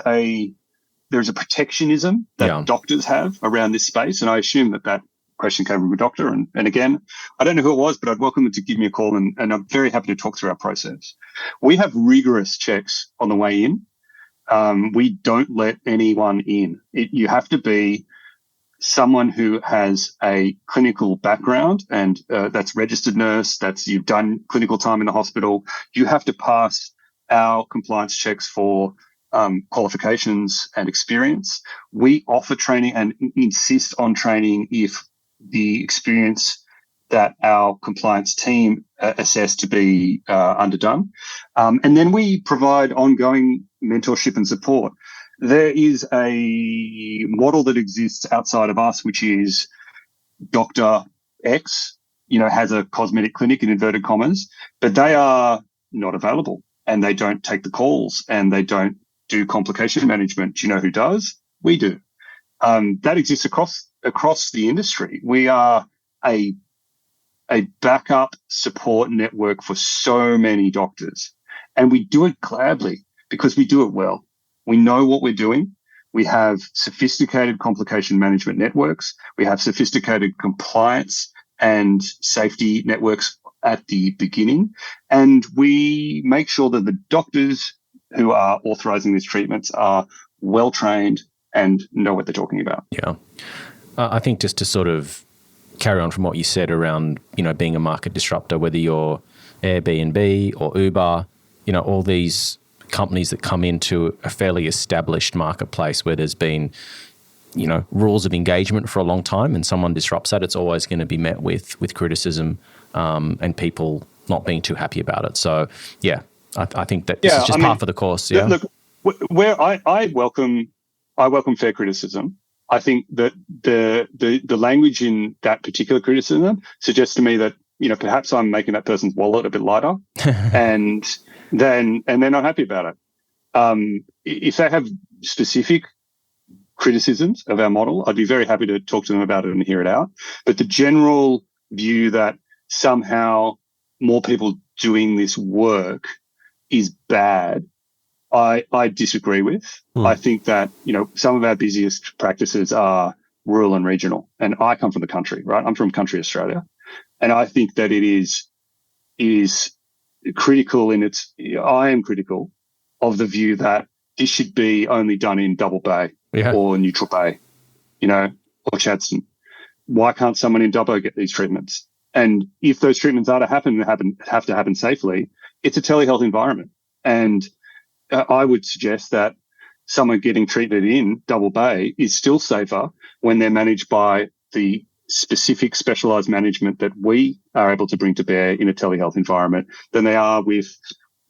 a protectionism that doctors have around this space, and I assume that question came from a doctor. And again, I don't know who it was, but I'd welcome them to give me a call, and I'm very happy to talk through our process. We have rigorous checks on the way in. We don't let anyone in. You have to be someone who has a clinical background, and that's registered nurse, that's you've done clinical time in the hospital. You have to pass our compliance checks for qualifications and experience. We offer training and insist on training if the experience that our compliance team assess to be underdone. And then we provide ongoing mentorship and support. There is a model that exists outside of us, which is Dr. X, has a cosmetic clinic in inverted commas, but they are not available and they don't take the calls and they don't do complication management. Do you know who does? We do. That exists across the industry. We are a backup support network for so many doctors, and we do it gladly because we do it well. We know what we're doing. We have sophisticated complication management networks. We have sophisticated compliance and safety networks at the beginning, and we make sure that the doctors who are authorizing these treatments are well trained and know what they're talking about. Yeah. I think just to sort of carry on from what you said around, being a market disruptor, whether you're Airbnb or Uber, all these companies that come into a fairly established marketplace where there's been, rules of engagement for a long time, and someone disrupts that, it's always going to be met with criticism and people not being too happy about it. So, I think that this is just par for the course. Yeah. Look, where I welcome fair criticism. I think that the language in that particular criticism suggests to me that perhaps I'm making that person's wallet a bit lighter, and they're not happy about it. If they have specific criticisms of our model, I'd be very happy to talk to them about it and hear it out. But the general view that somehow more people doing this work is bad, I disagree with. I think that, some of our busiest practices are rural and regional. And I come from the country, right? I'm from country Australia. And I think that it is critical I am critical of the view that this should be only done in Double Bay or Neutral Bay, or Chadstone. Why can't someone in Dubbo get these treatments? And if those treatments are to have to happen safely, it's a telehealth environment. And I would suggest that someone getting treated in Double Bay is still safer when they're managed by the specific specialized management that we are able to bring to bear in a telehealth environment than they are with,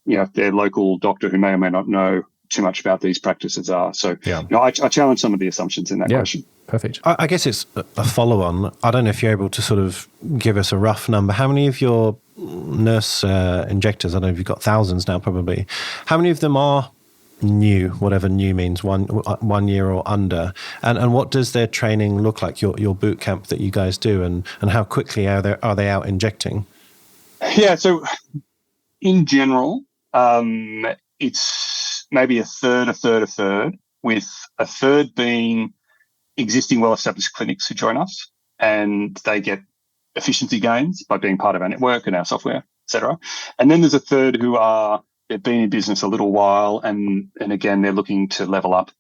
their local doctor who may or may not know too much about these practices are. So, I challenge some of the assumptions in that question. Perfect. I guess it's a follow-on. I don't know if you're able to sort of give us a rough number. How many of your nurse injectors, I don't know if you've got thousands now probably, how many of them are new, whatever new means, 1 year or under? And what does their training look like, your boot camp that you guys do, and how quickly are they out injecting? Yeah, so in general, it's maybe a third, with a third being existing well-established clinics who join us, and they get efficiency gains by being part of our network and our software, et cetera. And then there's a third who they've been in business a little while, and again, they're looking to level up.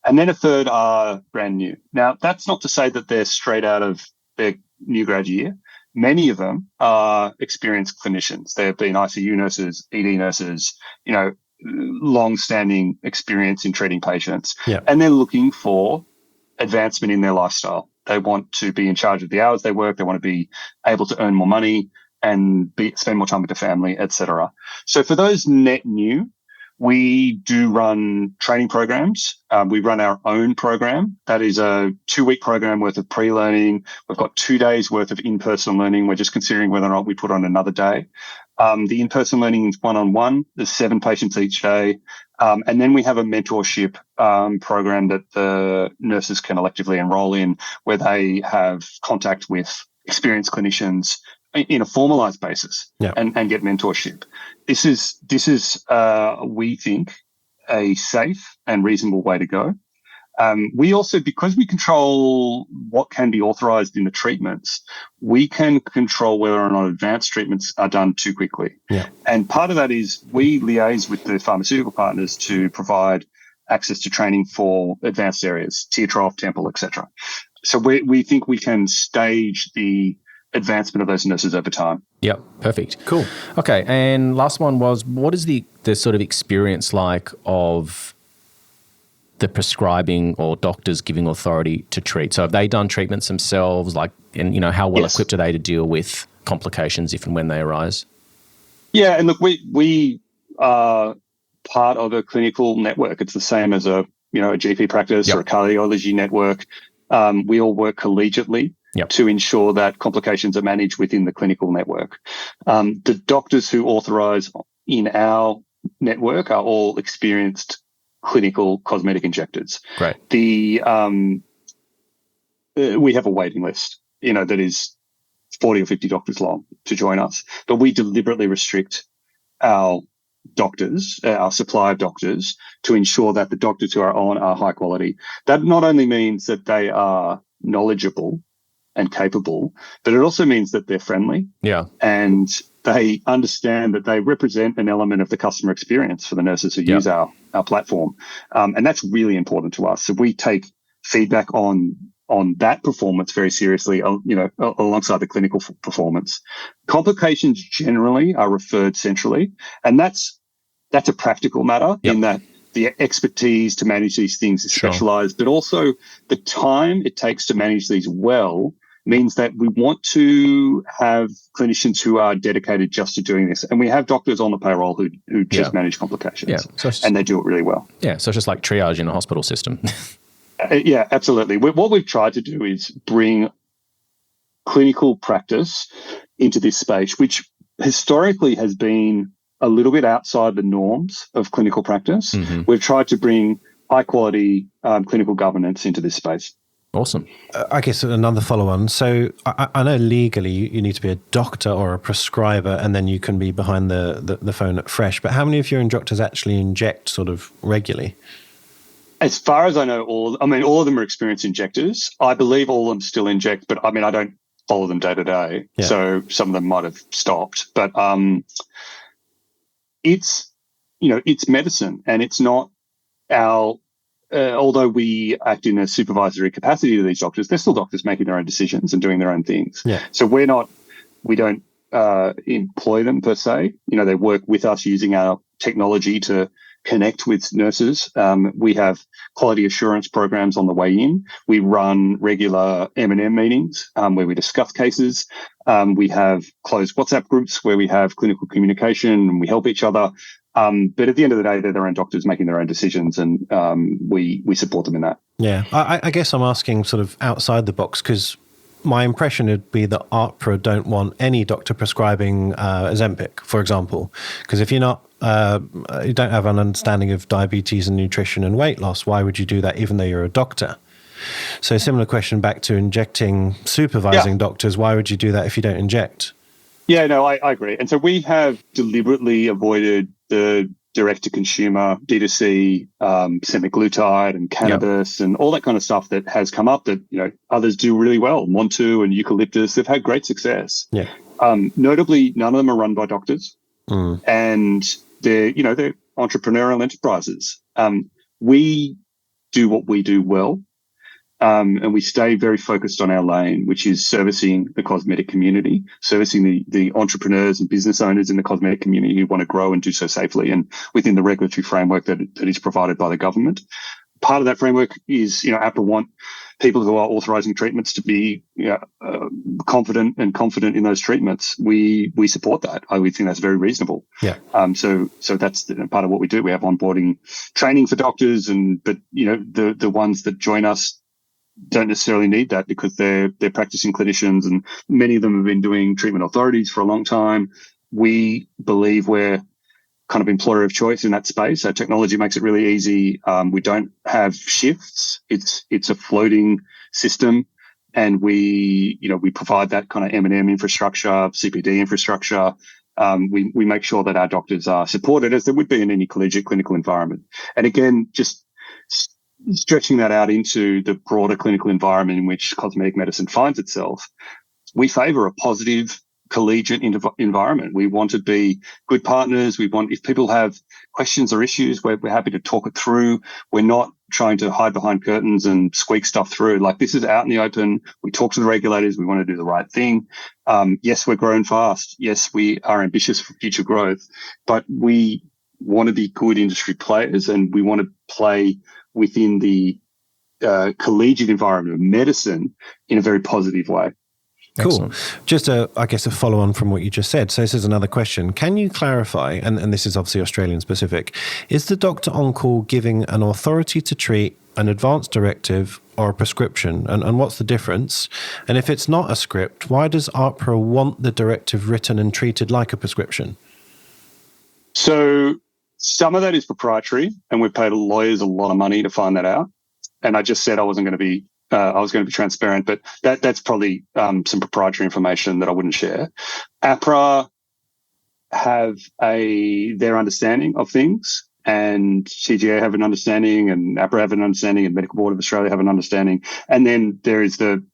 And then a third are brand new. Now, that's not to say that they're straight out of their new grad year. Many of them are experienced clinicians. They have been ICU nurses, ED nurses, long-standing experience in treating patients. Yeah. And they're looking for advancement in their lifestyle. They want to be in charge of the hours they work. They want to be able to earn more money and spend more time with the family, etc. So for those net new, we do run training programs. We run our own program. That is a 2-week program worth of pre-learning. We've got 2 days worth of in-person learning. We're just considering whether or not we put on another day. The in-person learning is one-on-one. There's 7 patients each day. And then we have a mentorship program that the nurses can electively enroll in, where they have contact with experienced clinicians in a formalized basis, and get mentorship. This is we think, a safe and reasonable way to go. We also, because we control what can be authorized in the treatments, we can control whether or not advanced treatments are done too quickly. Yeah. And part of that is we liaise with the pharmaceutical partners to provide access to training for advanced areas, tear trough, temple, etc. So we think we can stage the advancement of those nurses over time. Yep, perfect. Cool. Okay, and last one was, what is the sort of experience like of the prescribing or doctors giving authority to treat? So have they done treatments themselves, and how well equipped are they to deal with complications if and when they arise? Yeah, and look, we are part of a clinical network. It's the same as a GP practice or a cardiology network. We all work collegiately to ensure that complications are managed within the clinical network. The doctors who authorize in our network are all experienced clinical cosmetic injectors. Right. We have a waiting list, that is 40 or 50 doctors long to join us, but we deliberately restrict our doctors, our supply of doctors, to ensure that the doctors who are on are high quality. That not only means that they are knowledgeable and capable, but it also means that they're friendly. Yeah. And they understand that they represent an element of the customer experience for the nurses who use our platform. And that's really important to us. So we take feedback on that performance very seriously, alongside the clinical performance. Complications generally are referred centrally, and that's a practical matter in that the expertise to manage these things is specialized, but also the time it takes to manage these well means that we want to have clinicians who are dedicated just to doing this. And we have doctors on the payroll who just manage complications, and they do it really well. Yeah, so it's just like triage in a hospital system. Yeah, absolutely. What we've tried to do is bring clinical practice into this space, which historically has been a little bit outside the norms of clinical practice. Mm-hmm. We've tried to bring high-quality clinical governance into this space. Awesome. I guess another follow-on. So I know legally you need to be a doctor or a prescriber, and then you can be behind the phone at Fresh. But how many of your injectors actually inject sort of regularly? As far as I know, all of them are experienced injectors. I believe all of them still inject, but I don't follow them day to day. So some of them might have stopped. But it's medicine, and it's not our. Although we act in a supervisory capacity to these doctors, they're still doctors making their own decisions and doing their own things. Yeah. So we don't employ them per se. They work with us using our technology to connect with nurses. We have quality assurance programs on the way in. We run regular M&M meetings where we discuss cases. We have closed WhatsApp groups where we have clinical communication and we help each other. But at the end of the day, they're their own doctors making their own decisions, and we support them in that. Yeah, I guess I'm asking sort of outside the box, because my impression would be that AHPRA don't want any doctor prescribing Ozempic, for example, because if you're not, you don't have an understanding of diabetes and nutrition and weight loss, why would you do that even though you're a doctor? So similar question back to injecting, supervising doctors, why would you do that if you don't inject? Yeah, no, I agree. And so we have deliberately avoided the direct-to-consumer, D2C, semaglutide and cannabis and all that kind of stuff that has come up that, others do really well. Montu and eucalyptus, they've had great success. Yeah. Notably, none of them are run by doctors. And they're entrepreneurial enterprises. We do what we do well. And we stay very focused on our lane, which is servicing the cosmetic community, servicing the entrepreneurs and business owners in the cosmetic community who want to grow and do so safely and within the regulatory framework that is provided by the government. Part of that framework is, AHPRA want people who are authorising treatments to be confident in those treatments. We support that. We think that's very reasonable. Yeah. So that's part of what we do. We have onboarding training for doctors, but the ones that join us don't necessarily need that because they're practicing clinicians, and many of them have been doing treatment authorities for a long time. We believe we're kind of employer of choice in that space. Our technology makes it really easy. We don't have shifts. It's a floating system, and we provide that kind of M&M infrastructure, CPD infrastructure. We make sure that our doctors are supported as there would be in any collegiate clinical environment. And again, just stretching that out into the broader clinical environment in which cosmetic medicine finds itself, we favour a positive collegiate environment. We want to be good partners. If people have questions or issues, we're happy to talk it through. We're not trying to hide behind curtains and squeak stuff through. Like, this is out in the open. We talk to the regulators. We want to do the right thing. Yes, we're growing fast. Yes, we are ambitious for future growth, but we want to be good industry players, and we want to play within the collegiate environment of medicine in a very positive way. Cool. Excellent. Just a follow on from what you just said. So this is another question. Can you clarify, and this is obviously Australian specific, is the doctor on call giving an authority to treat, an advance directive, or a prescription? And what's the difference? And if it's not a script, why does AHPRA want the directive written and treated like a prescription? So some of that is proprietary, and we've paid lawyers a lot of money to find that out. And I just said I was going to be transparent, but that's probably some proprietary information that I wouldn't share. AHPRA have their understanding of things, and CGA have an understanding, and AHPRA have an understanding, and Medical Board of Australia have an understanding. And then there is the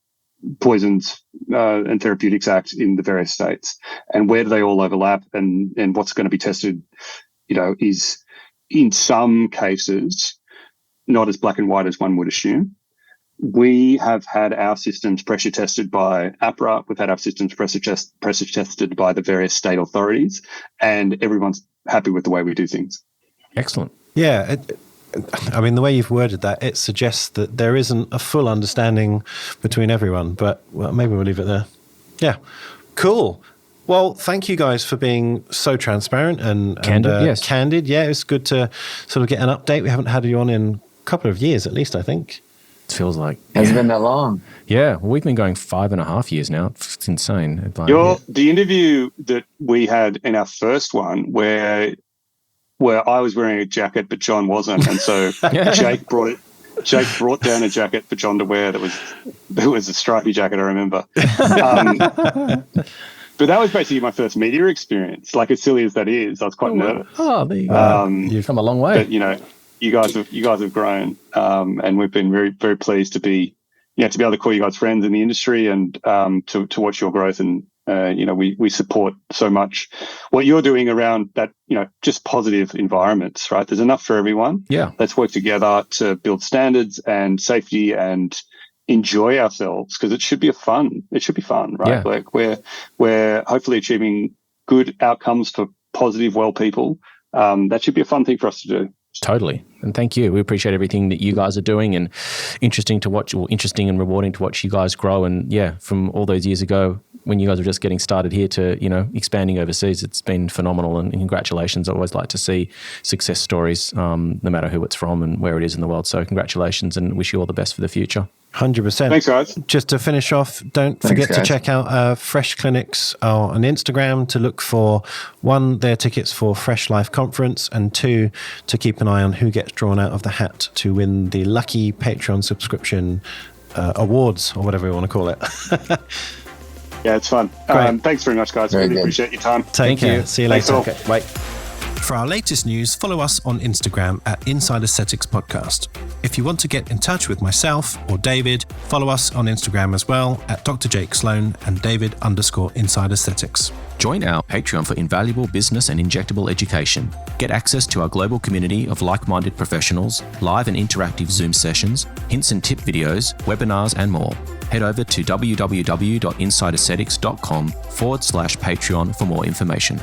Poisons and Therapeutics Act in the various states. And where do they all overlap, and what's going to be tested, is in some cases not as black and white as one would assume. We have had our systems pressure tested by AHPRA. We've had our systems pressure tested by the various state authorities, and everyone's happy with the way we do things. Excellent. Yeah. The way you've worded that, it suggests that there isn't a full understanding between everyone, but maybe we'll leave it there. Yeah. Cool. Well, thank you guys for being so transparent and candid. Yes. Candid. Yeah, it's good to sort of get an update. We haven't had you on in a couple of years, at least, I think. It feels like. Has it been that long? Yeah. Well, we've been going 5.5 years now. It's insane. The interview that we had in our first one where I was wearing a jacket, but John wasn't. And so Jake brought down a jacket for John to wear that was a stripy jacket, I remember. But that was basically my first media experience. Like, as silly as that is, I was quite nervous. Oh, there you go. You've come a long way. But, you guys have grown, and we've been very, very pleased to be able to call you guys friends in the industry, and to watch your growth. And we support so much what you're doing around that. Just positive environments, right? There's enough for everyone. Yeah. Let's work together to build standards and safety and enjoy ourselves, because it should be fun, right? Yeah. Like, we're hopefully achieving good outcomes for positive, well people. That should be a fun thing for us to do. Totally. And thank you. We appreciate everything that you guys are doing, and interesting and rewarding to watch you guys grow. And yeah, from all those years ago when you guys were just getting started here to, expanding overseas, it's been phenomenal, and congratulations. I always like to see success stories, no matter who it's from and where it is in the world. So congratulations, and wish you all the best for the future. 100%. Thanks, guys. Just to finish off, don't forget to check out Fresh Clinics on Instagram to look for, 1, their tickets for Fresh Life Conference, and 2, to keep an eye on who gets drawn out of the hat to win the lucky Patreon subscription awards, or whatever you want to call it. Yeah, it's fun. Thanks very much, guys. Really appreciate your time. Thank you. See you later. Okay, bye. For our latest news, follow us on Instagram at Inside Aesthetics Podcast. If you want to get in touch with myself or David, follow us on Instagram as well at Dr. Jake Sloan and David_Inside Aesthetics. Join our Patreon for invaluable business and injectable education. Get access to our global community of like-minded professionals, live and interactive Zoom sessions, hints and tip videos, webinars, and more. Head over to www.insideaesthetics.com/Patreon for more information.